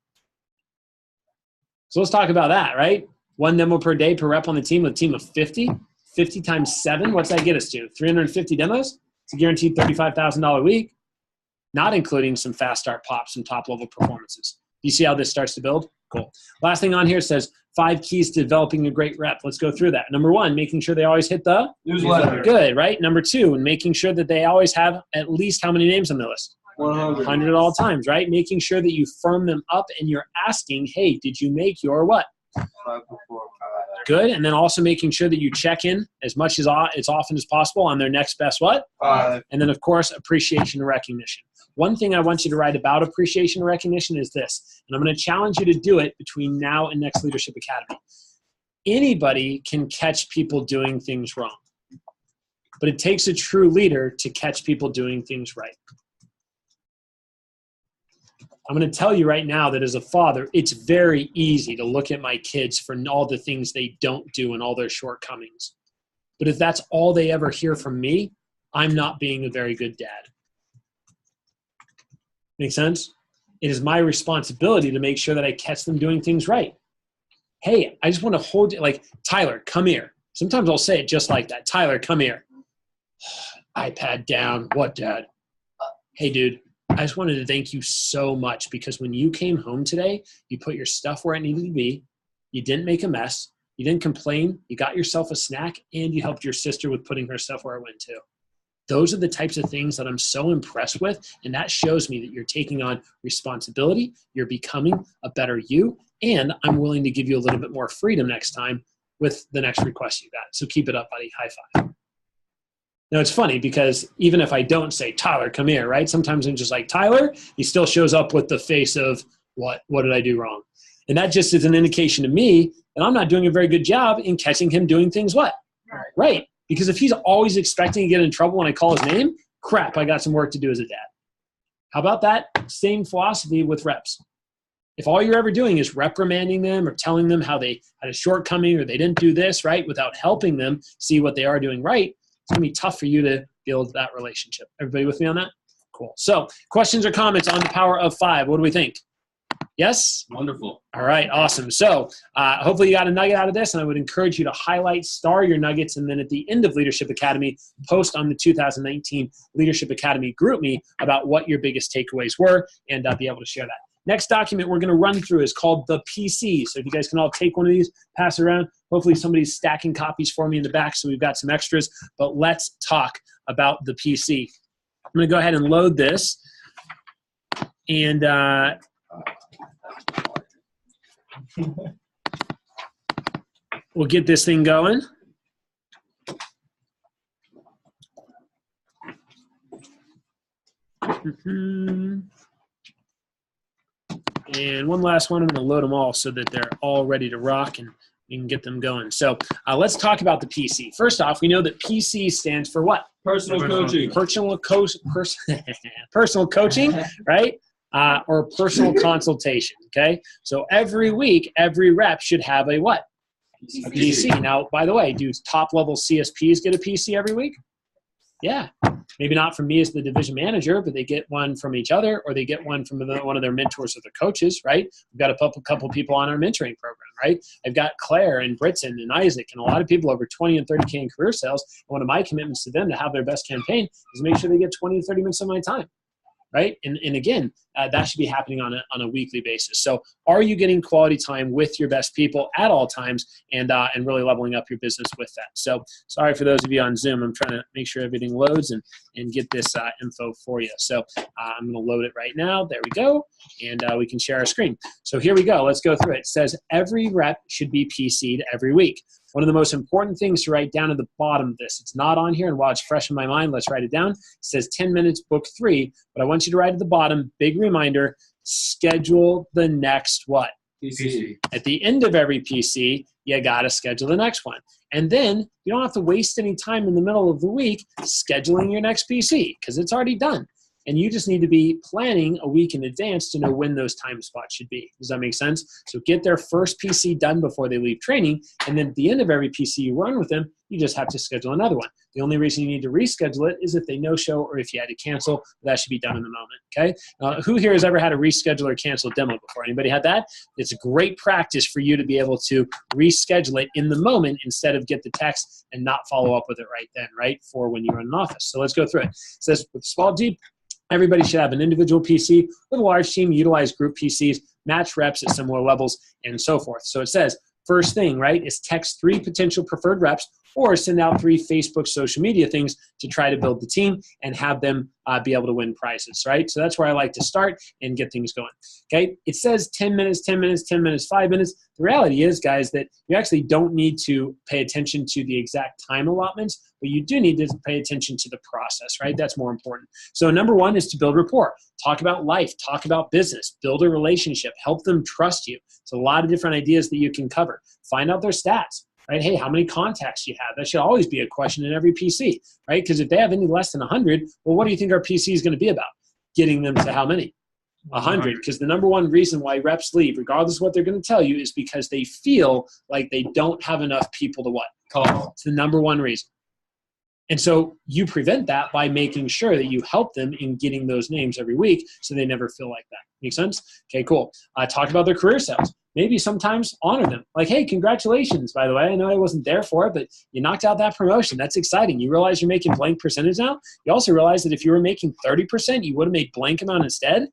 So let's talk about that, right? 1 demo per day per rep on the team with a team of 50. 50 times 7, what's that get us to? 350 demos? It's a guaranteed $35,000 a week, not including some fast start pops and top-level performances. You see how this starts to build? Cool. Last thing on here says 5 keys to developing a great rep. Let's go through that. Number 1, making sure they always hit the Newsletter. Good, right? Number 2, making sure that they always have at least how many names on the list? 100 at all times, right? Making sure that you firm them up and you're asking, hey, did you make your what? 5 before 5. Good. And then also making sure that you check in as much as often as possible on their next best what? 5. And then, of course, appreciation and recognition. One thing I want you to write about appreciation and recognition is this, and I'm going to challenge you to do it between now and next Leadership Academy. Anybody can catch people doing things wrong, but it takes a true leader to catch people doing things right. I'm going to tell you right now that as a father, it's very easy to look at my kids for all the things they don't do and all their shortcomings. But if that's all they ever hear from me, I'm not being a very good dad. Make sense? It is my responsibility to make sure that I catch them doing things right. Hey, I just want to hold you, like, Tyler, come here. Sometimes I'll say it just like that. Tyler, come here. iPad down. What, Dad? Hey, dude, I just wanted to thank you so much because when you came home today, you put your stuff where it needed to be. You didn't make a mess. You didn't complain. You got yourself a snack, and you helped your sister with putting her stuff where it went to. Those are the types of things that I'm so impressed with, and that shows me that you're taking on responsibility, you're becoming a better you, and I'm willing to give you a little bit more freedom next time with the next request you got. So keep it up, buddy. High five. Now, it's funny because even if I don't say, Tyler, come here, right? Sometimes I'm just like, Tyler, he still shows up with the face of, what did I do wrong? And that just is an indication to me that I'm not doing a very good job in catching him doing things what? Right. Because if he's always expecting to get in trouble when I call his name, crap, I got some work to do as a dad. How about that same philosophy with reps? If all you're ever doing is reprimanding them or telling them how they had a shortcoming or they didn't do this, right, without helping them see what they are doing right, it's going to be tough for you to build that relationship. Everybody with me on that? Cool. So questions or comments on the power of 5? What do we think? Yes? Wonderful. All right, awesome. So hopefully you got a nugget out of this, and I would encourage you to highlight, star your nuggets, and then at the end of Leadership Academy, post on the 2019 Leadership Academy GroupMe about what your biggest takeaways were and be able to share that. Next document we're going to run through is called the PC. So if you guys can all take one of these, pass it around. Hopefully somebody's stacking copies for me in the back, so we've got some extras. But let's talk about the PC. I'm going to go ahead and load this. And we'll get this thing going. And one last one. I'm going to load them all so that they're all ready to rock and you can get them going. So let's talk about the PC. First off, we know that PC stands for what? Personal coaching. Personal coaching, right? Or personal consultation, okay? So every week, every rep should have a what? A PC. Now, by the way, do top-level CSPs get a PC every week? Yeah. Maybe not from me as the division manager, but they get one from each other, or they get one from one of their mentors or their coaches, right? We've got a couple people on our mentoring program, right? I've got Claire and Britton and Isaac and a lot of people over 20 and 30K in career sales. And one of my commitments to them to have their best campaign is make sure they get 20 to 30 minutes of my time. Right? And again, that should be happening on a weekly basis. So are you getting quality time with your best people at all times and really leveling up your business with that? So sorry for those of you on Zoom. I'm trying to make sure everything loads and get this info for you. So I'm going to load it right now. There we go. And we can share our screen. So here we go. Let's go through it. It says every rep should be PC'd every week. One of the most important things to write down at the bottom of this, it's not on here, and while it's fresh in my mind, let's write it down. It says 10 minutes, book 3, but I want you to write at the bottom, big reminder, schedule the next what? PC. At the end of every PC, you got to schedule the next one. And then you don't have to waste any time in the middle of the week scheduling your next PC because it's already done. And you just need to be planning a week in advance to know when those time spots should be. Does that make sense? So get their first PC done before they leave training. And then at the end of every PC you run with them, you just have to schedule another one. The only reason you need to reschedule it is if they no-show or if you had to cancel. That should be done in the moment, okay? Who here has ever had a reschedule or cancel demo before? Anybody had that? It's a great practice for you to be able to reschedule it in the moment instead of get the text and not follow up with it right then, right, for when you're in an office. So let's go through it. It says with small deep, everybody should have an individual PC. With a large team, utilize group PCs. match reps at similar levels, and so forth. So it says, first thing, right, is text 3 potential preferred reps or send out 3 Facebook social media things to try to build the team and have them be able to win prizes, right? So that's where I like to start and get things going, okay? It says 10 minutes, 10 minutes, 10 minutes, 5 minutes. The reality is, guys, that you actually don't need to pay attention to the exact time allotments, but you do need to pay attention to the process, right? That's more important. So number 1 is to build rapport. Talk about life, talk about business, build a relationship, help them trust you. It's a lot of different ideas that you can cover. Find out their stats. Right? Hey, how many contacts do you have? That should always be a question in every PC, right? Because if they have any less than 100, well, what do you think our PC is going to be about? Getting them to how many? 100. Because the number 1 reason why reps leave, regardless of what they're going to tell you, is because they feel like they don't have enough people to what? Call. It's the number 1 reason. And so you prevent that by making sure that you help them in getting those names every week so they never feel like that. Make sense? Okay, cool. Talk about their career sales. Maybe sometimes honor them. Like, hey, congratulations, by the way. I know I wasn't there for it, but you knocked out that promotion. That's exciting. You realize you're making blank percentage now. You also realize that if you were making 30%, you would have made blank amount instead.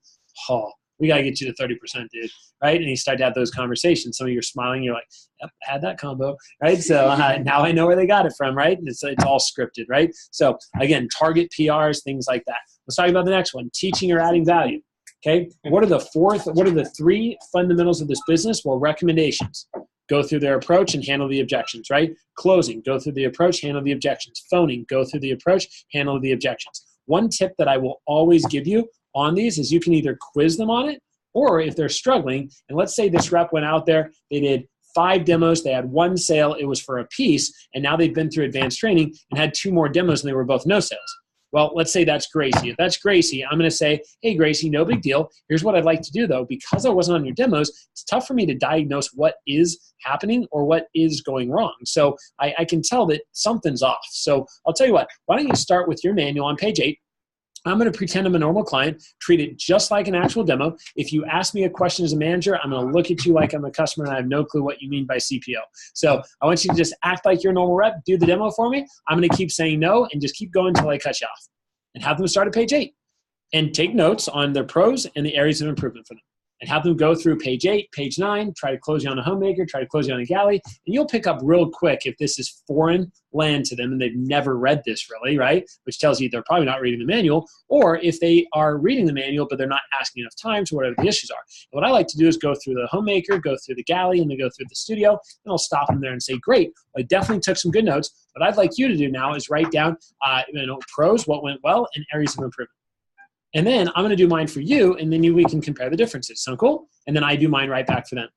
Oh, we got to get you to 30%, dude. Right? And you start to have those conversations. Some of you are smiling. You're like, yep, I had that combo. Right? So now I know where they got it from. Right? And it's all scripted. Right? So again, target PRs, things like that. Let's talk about the next one, teaching or adding value. Okay, what are the 3 fundamentals of this business? Well, recommendations. Go through their approach and handle the objections, right? Closing, go through the approach, handle the objections. Phoning, go through the approach, handle the objections. One tip that I will always give you on these is you can either quiz them on it, or if they're struggling, and let's say this rep went out there, they did 5 demos, they had 1 sale, it was for a piece, and now they've been through advanced training and had 2 more demos and they were both no sales. Well, let's say that's Gracie. If that's Gracie, I'm going to say, hey, Gracie, no big deal. Here's what I'd like to do, though. Because I wasn't on your demos, it's tough for me to diagnose what is happening or what is going wrong. So I can tell that something's off. So I'll tell you what. Why don't you start with your manual on page 8. I'm going to pretend I'm a normal client, treat it just like an actual demo. If you ask me a question as a manager, I'm going to look at you like I'm a customer and I have no clue what you mean by CPO. So I want you to just act like you're a normal rep, do the demo for me. I'm going to keep saying no and just keep going until I cut you off. And have them start at page 8 and take notes on their pros and the areas of improvement for them. And have them go through page 8, page 9, try to close you on a homemaker, try to close you on a galley, and you'll pick up real quick if this is foreign land to them and they've never read this really, right? Which tells you they're probably not reading the manual, or if they are reading the manual but they're not asking enough times or whatever the issues are. And what I like to do is go through the homemaker, go through the galley, and then go through the studio, and I'll stop them there and say, great, I definitely took some good notes. What I'd like you to do now is write down pros, what went well, and areas of improvement. And then I'm going to do mine for you, and then we can compare the differences. Sound cool? And then I do mine right back for them.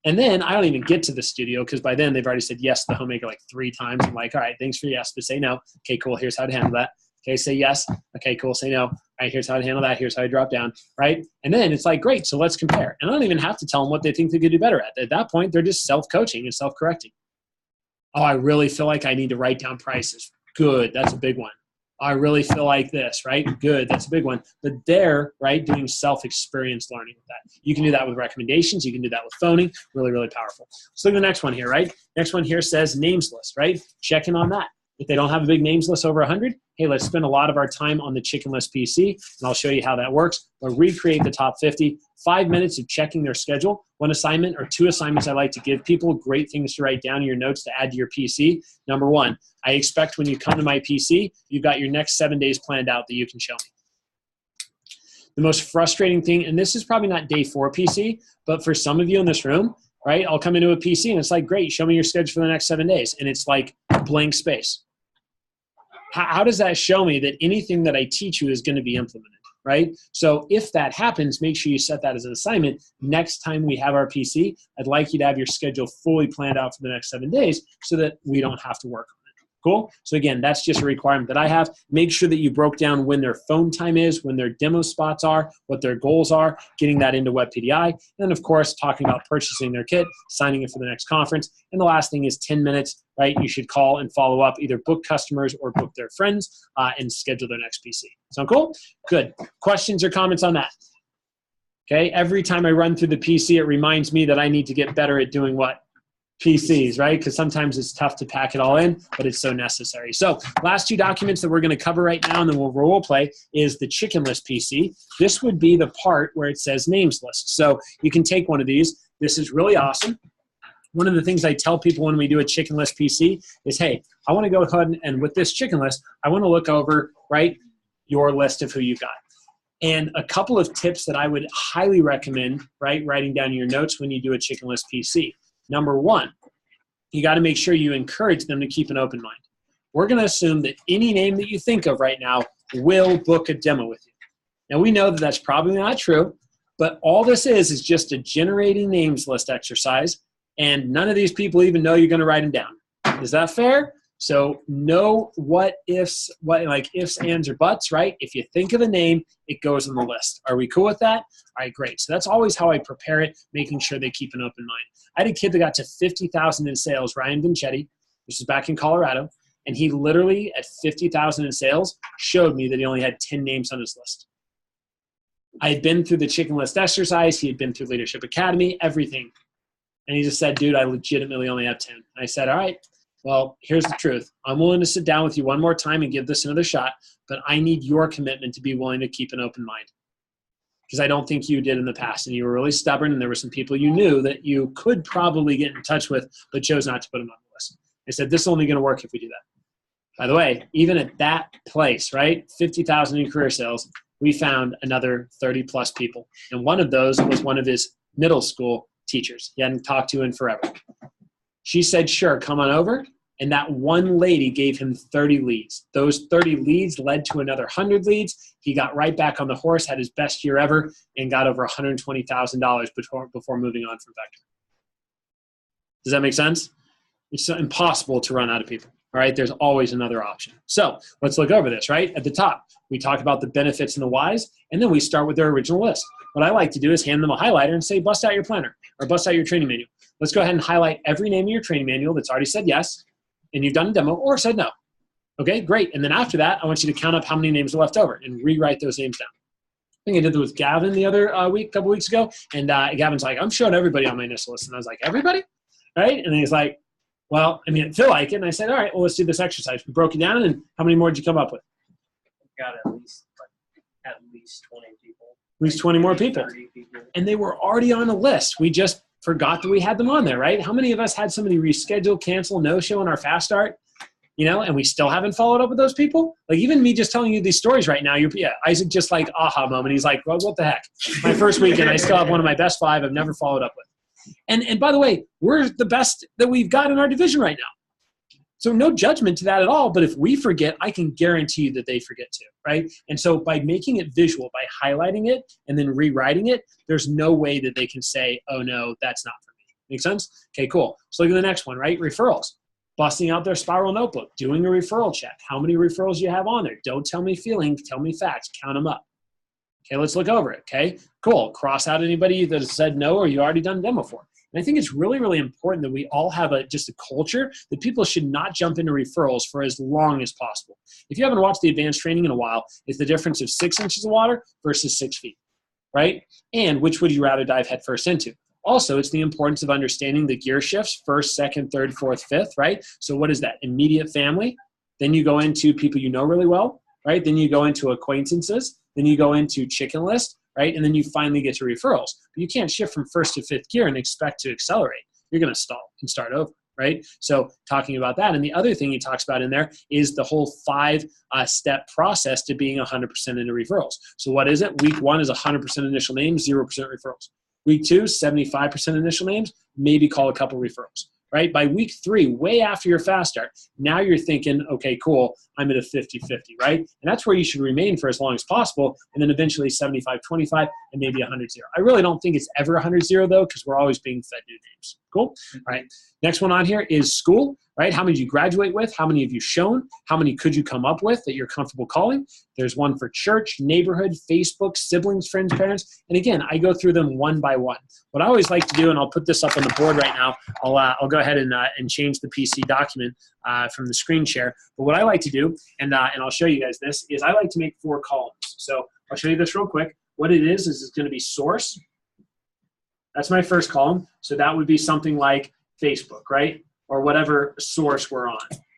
And then I don't even get to the studio because by then they've already said yes to the homemaker like 3 times. I'm like, all right, thanks for yes, but say no. Okay, cool. Here's how to handle that. Okay, say yes. Okay, cool. Say no. All right, here's how to handle that. Here's how to drop down, right? And then it's like, great, so let's compare. And I don't even have to tell them what they think they could do better at. At that point, they're just self-coaching and self-correcting. Oh, I really feel like I need to write down prices. Good, that's a big one. I really feel like this, right? Good, that's a big one. But they're, right, doing self-experience learning with that. You can do that with recommendations. You can do that with phoning. Really, really powerful. Let's look at the next one here, right? Next one here says names list, right? Check in on that. If they don't have a big names list over 100, hey, let's spend a lot of our time on the chicken list PC, and I'll show you how that works. We'll recreate the top 50, 5 minutes of checking their schedule, 1 assignment or 2 assignments I like to give people, great things to write down in your notes to add to your PC. Number 1, I expect when you come to my PC, you've got your next 7 days planned out that you can show me. The most frustrating thing, and this is probably not day 4 PC, but for some of you in this room, right, I'll come into a PC and it's like, great, show me your schedule for the next 7 days. And it's like blank space. How does that show me that anything that I teach you is going to be implemented, right? So if that happens, make sure you set that as an assignment. Next time we have our PC, I'd like you to have your schedule fully planned out for the next 7 days so that we don't have to work on it. Cool? So again, that's just a requirement that I have. Make sure that you broke down when their phone time is, when their demo spots are, what their goals are, getting that into WebPDI. And then, of course, talking about purchasing their kit, signing it for the next conference. And the last thing is 10 minutes, right? You should call and follow up, either book customers or book their friends and schedule their next PC. Sound cool? Good. Questions or comments on that? Okay. Every time I run through the PC, it reminds me that I need to get better at doing what? PCs, right? Because sometimes it's tough to pack it all in, but it's so necessary. So last two documents that we're going to cover right now, and then we'll role play, is the chicken list PC. This would be the part where it says names list. So you can take one of these. This is really awesome. One of the things I tell people when we do a chicken list PC is, hey, I want to go ahead and with this chicken list, I want to look over, right, your list of who you got. And a couple of tips that I would highly recommend, right, writing down your notes when you do a chicken list PC. Number one, you got to make sure you encourage them to keep an open mind. We're going to assume that any name that you think of right now will book a demo with you. Now, we know that that's probably not true, but all this is just a generating names list exercise, and none of these people even know you're going to write them down. Is that fair? So no what ifs, like ifs, ands, or buts, right? If you think of a name, it goes on the list. Are we cool with that? All right, great. So that's always how I prepare it, making sure they keep an open mind. I had a kid that got to 50,000 in sales, Ryan Vincetti. This was back in Colorado. And he literally, at 50,000 in sales, showed me that he only had 10 names on his list. I had been through the chicken list exercise. He had been through Leadership Academy, everything. And he just said, dude, I legitimately only have 10. And I said, all right, well, here's the truth. I'm willing to sit down with you one more time and give this another shot, but I need your commitment to be willing to keep an open mind. Because I don't think you did in the past. And you were really stubborn, and there were some people you knew that you could probably get in touch with, but chose not to put them on the list. I said, this is only going to work if we do that. By the way, even at that place, right, 50,000 in career sales, we found another 30-plus people. And one of those was one of his middle school teachers he hadn't talked to in forever. She said, sure, come on over. And that one lady gave him 30 leads. Those 30 leads led to another 100 leads. He got right back on the horse, had his best year ever, and got over $120,000 before moving on from Vector. Does that make sense? It's impossible to run out of people. All right, there's always another option. So let's look over this, right? At the top, we talk about the benefits and the whys, and then we start with their original list. What I like to do is hand them a highlighter and say, bust out your planner or bust out your training manual. Let's go ahead and highlight every name of your training manual that's already said yes, and you've done a demo or said no. Okay, great. And then after that, I want you to count up how many names are left over and rewrite those names down. I think I did that with Gavin the other couple weeks ago, and Gavin's like, I'm showing everybody on my initial list. And I was like, everybody? Right? And he's like, well, I mean, I feel like it. And I said, all right, well, let's do this exercise. We broke it down, and how many more did you come up with? Got at least 20 people. At least 20 more people. 30 people. And they were already on the list. We just forgot that we had them on there, right? How many of us had somebody reschedule, cancel, no-show in our fast start, and we still haven't followed up with those people? Like, even me just telling you these stories right now, Isaac just like aha moment. He's like, well, what the heck? My first weekend, I still have one of my best 5 I've never followed up with. And by the way, we're the best that we've got in our division right now. So no judgment to that at all, but if we forget, I can guarantee you that they forget too, right? And so by making it visual, by highlighting it and then rewriting it, there's no way that they can say, oh no, that's not for me. Make sense? Okay, cool. So look at the next one, right? Referrals. Busting out their spiral notebook, doing a referral check. How many referrals you have on there? Don't tell me feelings, tell me facts, count them up. Okay, let's look over it, okay? Cool. Cross out anybody that has said no or you already done a demo for. And I think it's really, really important that we all have just a culture that people should not jump into referrals for as long as possible. If you haven't watched the advanced training in a while, it's the difference of 6 inches of water versus 6 feet, right? And which would you rather dive headfirst into? Also, it's the importance of understanding the gear shifts, 1st, 2nd, 3rd, 4th, 5th, right? So what is that? Immediate family. Then you go into people you know really well, right? Then you go into acquaintances. Then you go into chicken list, right? And then you finally get to referrals. But you can't shift from 1st to 5th gear and expect to accelerate. You're going to stall and start over, right? So talking about that. And the other thing he talks about in there is the whole 5-step process to being 100% into referrals. So what is it? Week 1 is 100% initial names, 0% referrals. Week 2, 75% initial names, maybe call a couple referrals, right? By week 3, way after your fast start, now you're thinking, okay, cool, I'm at a 50-50, right? And that's where you should remain for as long as possible, and then eventually 75-25 and maybe 100-0. I really don't think it's ever 100-0 though, because we're always being fed new names. Cool? All right. Next one on here is school, right? How many did you graduate with? How many have you shown? How many could you come up with that you're comfortable calling? There's one for church, neighborhood, Facebook, siblings, friends, parents. And again, I go through them one by one. What I always like to do, and I'll put this up on the board right now, I'll go ahead and change the PC document from the screen share. But what I like to do, and I'll show you guys this, is I like to make 4 columns. So I'll show you this real quick. What it is it's going to be source. That's my first column. So that would be something like Facebook, right? Or whatever source we're on,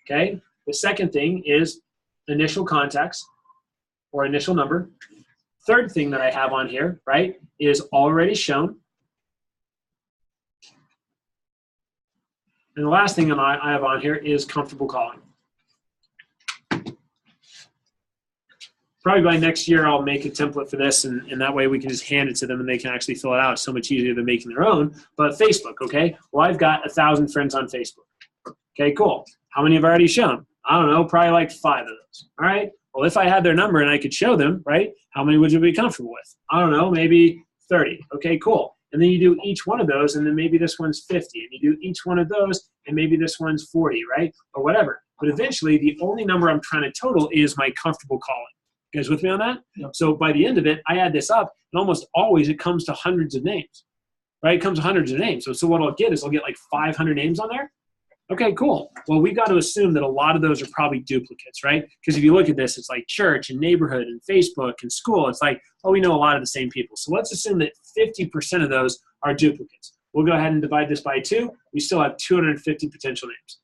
okay? The second thing is initial contacts or initial number. Third thing that I have on here, right, is already shown. And the last thing I have on here is comfortable calling. Probably by next year, I'll make a template for this, and that way we can just hand it to them and they can actually fill it out. It's so much easier than making their own. But Facebook, okay? Well, I've got 1,000 friends on Facebook. Okay, cool. How many have I already shown? I don't know, probably like 5 of those. All right? Well, if I had their number and I could show them, right, how many would you be comfortable with? I don't know, maybe 30. Okay, cool. And then you do each one of those, and then maybe this one's 50. And you do each one of those, and maybe this one's 40, right? Or whatever. But eventually, the only number I'm trying to total is my comfortable calling. You guys with me on that? Yep. So by the end of it, I add this up, and almost always it comes to hundreds of names, right? It comes to hundreds of names. So what I'll get is I'll get like 500 names on there. Okay, cool. Well, we got to assume that a lot of those are probably duplicates, right? Because if you look at this, it's like church and neighborhood and Facebook and school. It's like, oh, we know a lot of the same people. So let's assume that 50% of those are duplicates. We'll go ahead and divide this by 2. We still have 250 potential names.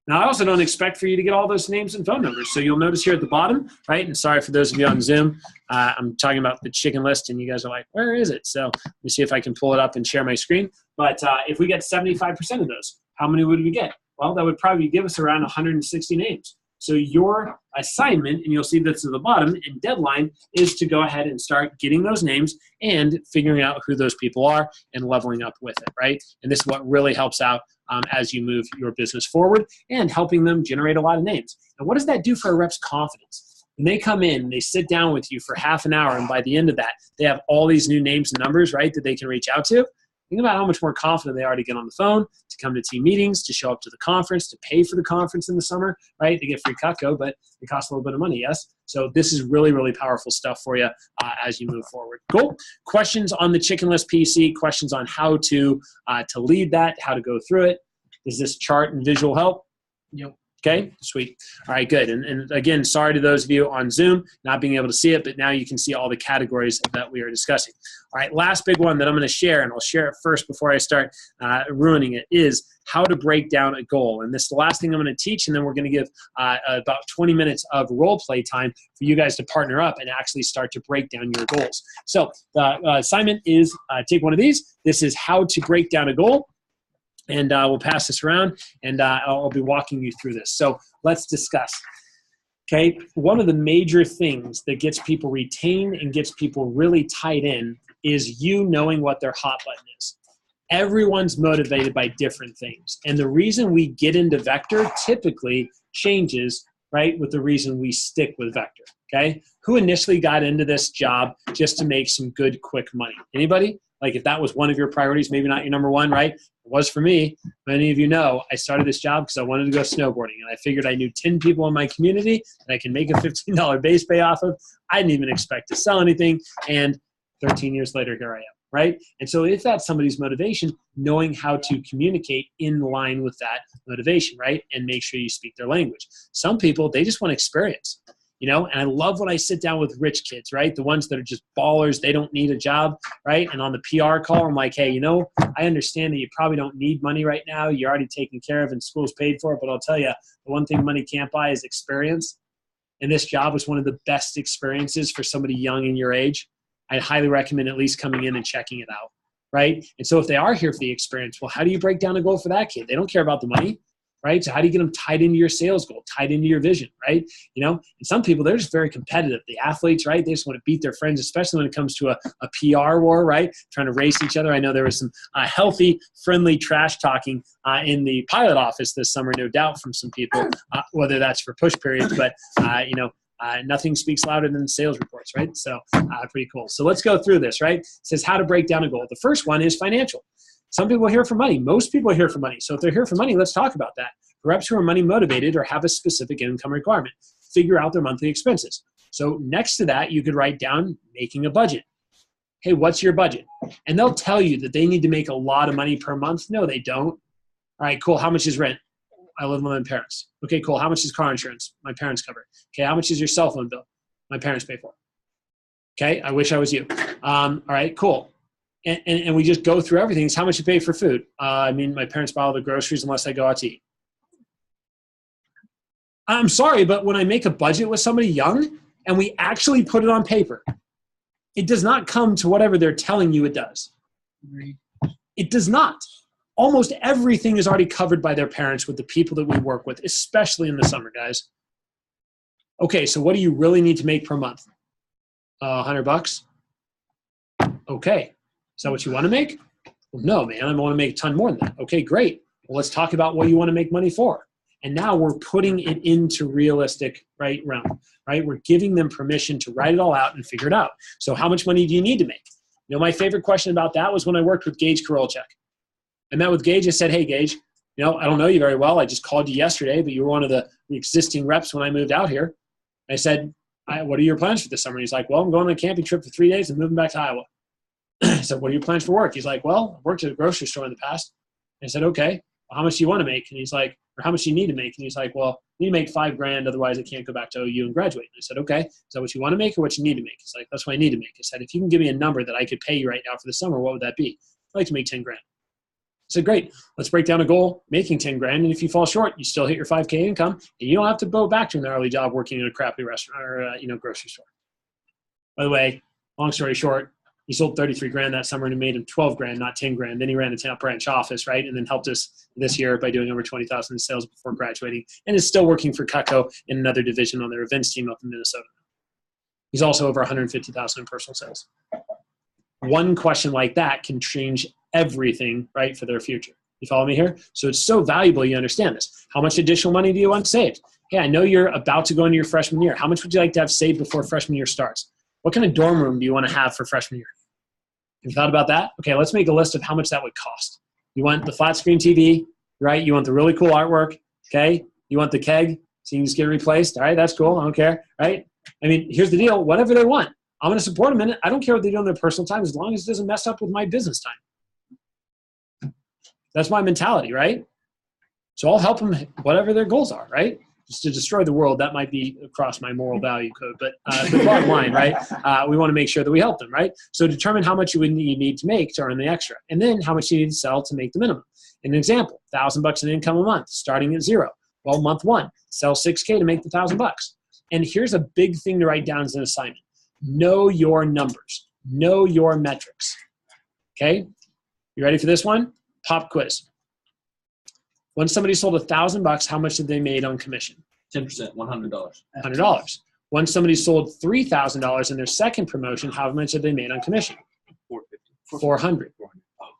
Now, I also don't expect for you to get all those names and phone numbers. So you'll notice here at the bottom, right? And sorry for those of you on Zoom, I'm talking about the chicken list, and you guys are like, where is it? So let me see if I can pull it up and share my screen. But if we get 75% of those, how many would we get? Well, that would probably give us around 160 names. So your assignment, and you'll see this at the bottom, and deadline, is to go ahead and start getting those names and figuring out who those people are and leveling up with it, right? And this is what really helps out as you move your business forward and helping them generate a lot of names. And what does that do for a rep's confidence? When they come in, they sit down with you for half an hour, and by the end of that, they have all these new names and numbers, right, that they can reach out to. Think about how much more confident they are to get on the phone, to come to team meetings, to show up to the conference, to pay for the conference in the summer, right? They get free Cutco, but it costs a little bit of money, yes? So this is really, really powerful stuff for you as you move forward. Cool. Questions on the Chicken List PC, questions on how to lead that, how to go through it. Does this chart and visual help? Yep. Okay, sweet. All right, good. And again, sorry to those of you on Zoom not being able to see it, but now you can see all the categories that we are discussing. All right, last big one that I'm going to share, and I'll share it first before I start ruining it, is how to break down a goal. And this is the last thing I'm going to teach, and then we're going to give about 20 minutes of role play time for you guys to partner up and actually start to break down your goals. So the assignment is take one of these. This is how to break down a goal. And we'll pass this around, and I'll be walking you through this. So let's discuss. Okay, one of the major things that gets people retained and gets people really tied in is you knowing what their hot button is. Everyone's motivated by different things. And the reason we get into Vector typically changes, right, with the reason we stick with Vector, okay? Who initially got into this job just to make some good, quick money? Anybody? Like if that was one of your priorities, maybe not your number one, right? It was for me. Many of you know I started this job because I wanted to go snowboarding, and I figured I knew 10 people in my community and I can make a $15 base pay off of. I didn't even expect to sell anything, and 13 years later, here I am, right? And so if that's somebody's motivation, knowing how to communicate in line with that motivation, right? And make sure you speak their language. Some people, they just want experience. You know, and I love when I sit down with rich kids, right? The ones that are just ballers, they don't need a job, right? And on the PR call, I'm like, hey, you know, I understand that you probably don't need money right now. You're already taken care of and school's paid for, but I'll tell you, the one thing money can't buy is experience. And this job is one of the best experiences for somebody young in your age. I'd highly recommend at least coming in and checking it out, right? And so if they are here for the experience, well, how do you break down a goal for that kid? They don't care about the money. Right? So how do you get them tied into your sales goal, tied into your vision, right? You know, and some people, they're just very competitive. The athletes, right? They just want to beat their friends, especially when it comes to a PR war, right? Trying to race each other. I know there was some healthy, friendly trash talking in the pilot office this summer, no doubt, from some people, whether that's for push periods, but, you know, nothing speaks louder than sales reports, right? So pretty cool. So let's go through this, right? It says how to break down a goal. The first one is financial. Some people are here for money. Most people are here for money. So if they're here for money, let's talk about that. Reps who are money motivated or have a specific income requirement, figure out their monthly expenses. So next to that, you could write down making a budget. Hey, what's your budget? And they'll tell you that they need to make a lot of money per month. No, they don't. All right, cool. How much is rent? I live with my parents. Okay, cool. How much is car insurance? My parents cover it. Okay, how much is your cell phone bill? My parents pay for it. Okay, I wish I was you. All right, cool. and we just go through everything. It's how much you pay for food. I mean, my parents buy all the groceries unless I go out to eat. I'm sorry, but when I make a budget with somebody young and we actually put it on paper, it does not come to whatever they're telling you it does. It does not. Almost everything is already covered by their parents with the people that we work with, especially in the summer, guys. Okay, so what do you really need to make per month? $100? Okay. Is that what you want to make? Well, no, man, I want to make a ton more than that. Okay, great. Well, let's talk about what you want to make money for. And now we're putting it into realistic realm, right? We're giving them permission to write it all out and figure it out. So how much money do you need to make? You know, my favorite question about that was when I worked with Gage Korolchek. I met with Gage. I said, hey, Gage, you know, I don't know you very well. I just called you yesterday, but you were one of the existing reps when I moved out here. I said, what are your plans for this summer? He's like, well, I'm going on a camping trip for 3 days and moving back to Iowa. I said, what are your plans for work? He's like, well, I've worked at a grocery store in the past. I said, okay, well, how much do you want to make? And he's like, or how much do you need to make? And he's like, well, you need to make $5,000. Otherwise I can't go back to OU and graduate. And I said, okay, is that what you want to make or what you need to make? He's like, that's what I need to make. I said, if you can give me a number that I could pay you right now for the summer, what would that be? I'd like to make $10,000. I said, great, let's break down a goal, making $10,000. And if you fall short, you still hit your 5K income and you don't have to go back to an hourly job working in a crappy restaurant or, grocery store. By the way, long story short, he sold $33,000 that summer and it made him $12,000, not $10,000. Then he ran a Tampa branch office, right? And then helped us this year by doing over $20,000 in sales before graduating, and is still working for Cutco in another division on their events team up in Minnesota. He's also over $150,000 in personal sales. One question like that can change everything, right, for their future. You follow me here? So it's so valuable you understand this. How much additional money do you want saved? Hey, I know you're about to go into your freshman year. How much would you like to have saved before freshman year starts? What kind of dorm room do you want to have for freshman year? Have you thought about that? Okay, let's make a list of how much that would cost. You want the flat screen TV, right? You want the really cool artwork, okay? You want the keg, so you can just get it replaced. All right, that's cool. I don't care, right? I mean, here's the deal. Whatever they want, I'm going to support them in it. I don't care what they do in their personal time as long as it doesn't mess up with my business time. That's my mentality, right? So I'll help them whatever their goals are, right? Just to destroy the world, that might be across my moral value code. But the bottom line, right, we want to make sure that we help them, right? So determine how much you need to make to earn the extra. And then how much you need to sell to make the minimum. An example, $1,000 in income a month, starting at zero. Well, month one, sell $6K to make the $1,000. And here's a big thing to write down as an assignment. Know your numbers. Know your metrics. Okay? You ready for this one? Pop quiz. When somebody sold $1,000, how much did they made on commission? 10%, $100. $100. When somebody sold $3,000 in their second promotion, how much did they made on commission? $400.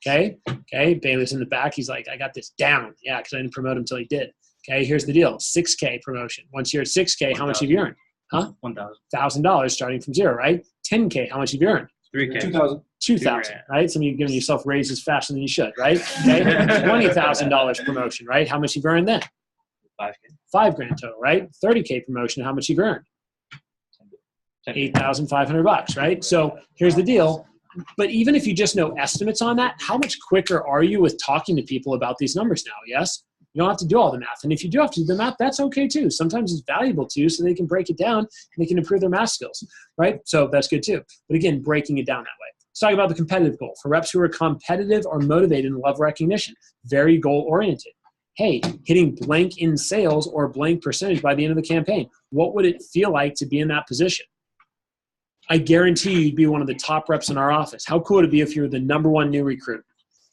Okay. Okay. Bailey's in the back. He's like, I got this down. Yeah, because I didn't promote him until he did. Okay. Here's the deal. 6K promotion. Once you're at 6K, how much have you earned? Huh? $1,000 starting from zero, right? 10K, how much have you earned? $3,000. 2,000, right? Some of you giving yourself raises faster than you should, right? Okay, $20,000 promotion, right? How much you've earned then? $5,000 total, right? 30K promotion, how much you've earned? $8,500, right? So here's the deal. But even if you just know estimates on that, how much quicker are you with talking to people about these numbers now? Yes? You don't have to do all the math. And if you do have to do the math, that's okay too. Sometimes it's valuable to you so they can break it down and they can improve their math skills, right? So that's good too. But again, breaking it down that way. Let's talk about the competitive goal. For reps who are competitive or motivated and love recognition, very goal-oriented. Hey, hitting blank in sales or blank percentage by the end of the campaign. What would it feel like to be in that position? I guarantee you'd be one of the top reps in our office. How cool would it be if you were the #1 new recruit?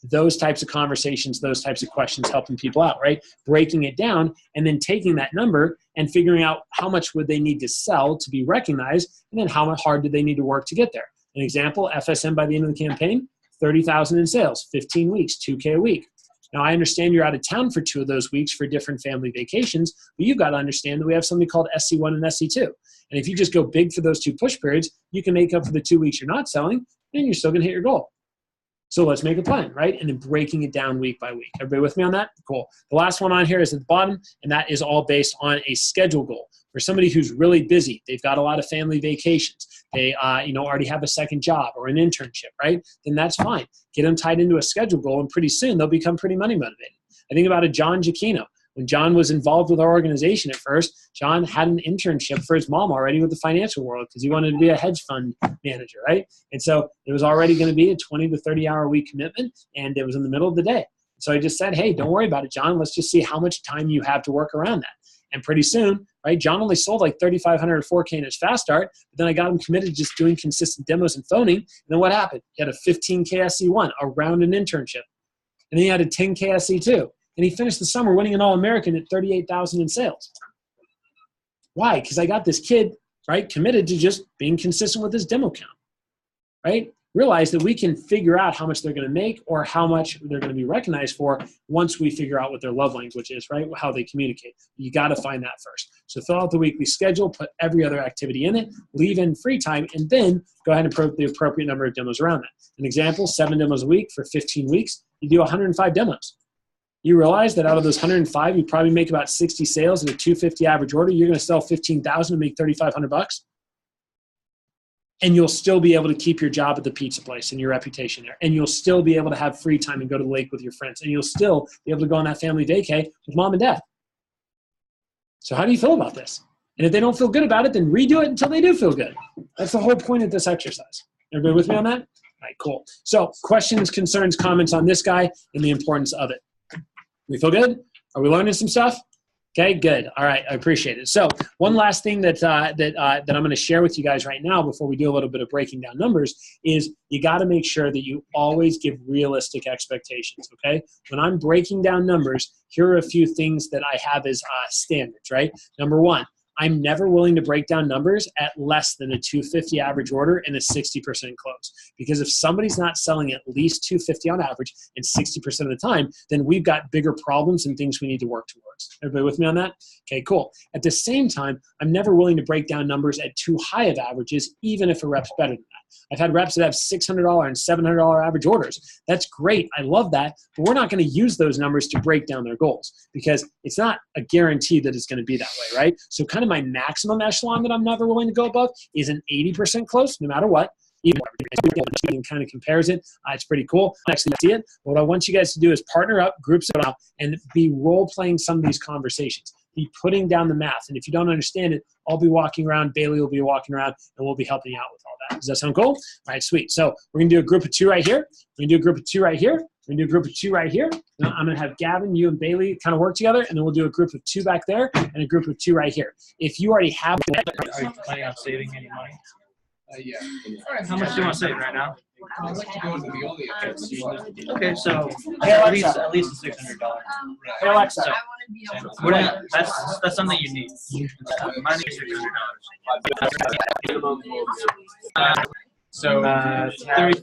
Those types of conversations, those types of questions, helping people out, right? Breaking it down and then taking that number and figuring out how much would they need to sell to be recognized, and then how hard do they need to work to get there. An example, FSM by the end of the campaign, $30,000 in sales, 15 weeks, 2K a week. Now, I understand you're out of town for 2 of those weeks for different family vacations, but you've got to understand that we have something called SC1 and SC2. And if you just go big for those 2 push periods, you can make up for the 2 weeks you're not selling, and you're still going to hit your goal. So let's make a plan, right? And then breaking it down week by week. Everybody with me on that? Cool. The last one on here is at the bottom, and that is all based on a schedule goal. For somebody who's really busy, they've got a lot of family vacations, they already have a second job or an internship, right? Then that's fine. Get them tied into a schedule goal, and pretty soon they'll become pretty money motivated. I think about a John Giacchino. When John was involved with our organization at first, John had an internship for his mom already with the financial world because he wanted to be a hedge fund manager, right? And so it was already going to be a 20 to 30 hour a week commitment, and it was in the middle of the day. So I just said, hey, don't worry about it, John. Let's just see how much time you have to work around that. And pretty soon, right, John only sold like 3,500 or 4K in his fast start, but then I got him committed to just doing consistent demos and phoning. And then what happened? He had a 15K SE1 around an internship. And then he had a 10K SE2. And he finished the summer winning an All-American at 38,000 in sales. Why? Because I got this kid, right, committed to just being consistent with his demo count, right? Realize that we can figure out how much they're going to make or how much they're going to be recognized for once we figure out what their love language is, right? How they communicate. You got to find that first. So fill out the weekly schedule, put every other activity in it, leave in free time, and then go ahead and put the appropriate number of demos around that. An example, 7 demos a week for 15 weeks. You do 105 demos. You realize that out of those 105, you probably make about 60 sales at a 250 average order. You're going to sell 15,000 and make 3,500 bucks. And you'll still be able to keep your job at the pizza place and your reputation there. And you'll still be able to have free time and go to the lake with your friends. And you'll still be able to go on that family vacay with mom and dad. So how do you feel about this? And if they don't feel good about it, then redo it until they do feel good. That's the whole point of this exercise. Everybody with me on that? All right, cool. So questions, concerns, comments on this guy and the importance of it. We feel good? Are we learning some stuff? Okay, good. All right, I appreciate it. So one last thing that I'm going to share with you guys right now before we do a little bit of breaking down numbers is you got to make sure that you always give realistic expectations, okay? When I'm breaking down numbers, here are a few things that I have as standards, right? Number one, I'm never willing to break down numbers at less than a 250 average order and a 60% close. Because if somebody's not selling at least 250 on average and 60% of the time, then we've got bigger problems and things we need to work towards. Everybody with me on that? Okay, cool. At the same time, I'm never willing to break down numbers at too high of averages, even if a rep's better than that. I've had reps that have $600 and $700 average orders. That's great. I love that. But we're not going to use those numbers to break down their goals because it's not a guarantee that it's going to be that way, right? So kind of my maximum echelon that I'm never willing to go above is an 80% close, no matter what. Even kind of compares it. It's pretty cool. I actually see it. What I want you guys to do is partner up, groups it out, and be role-playing some of these conversations. Be putting down the math. And if you don't understand it, I'll be walking around, Bailey will be walking around, and we'll be helping out with all that. Does that sound cool? All right, sweet. So we're going to do a group of 2 right here. We're going to do a group of 2 right here. We're going to do a group of 2 right here. Then I'm going to have Gavin, you, and Bailey kind of work together, and then we'll do a group of 2 back there and a group of 2 right here. If you already have – Are you planning on saving any money? Yeah. How much do you want to save right now? Okay, so Hey, at Alexa. least $600. Hey, Alexa. So, that's something you need. Mine is $600. So, 30,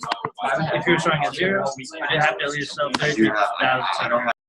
if you're showing a 0, you have to at least sell 33,000.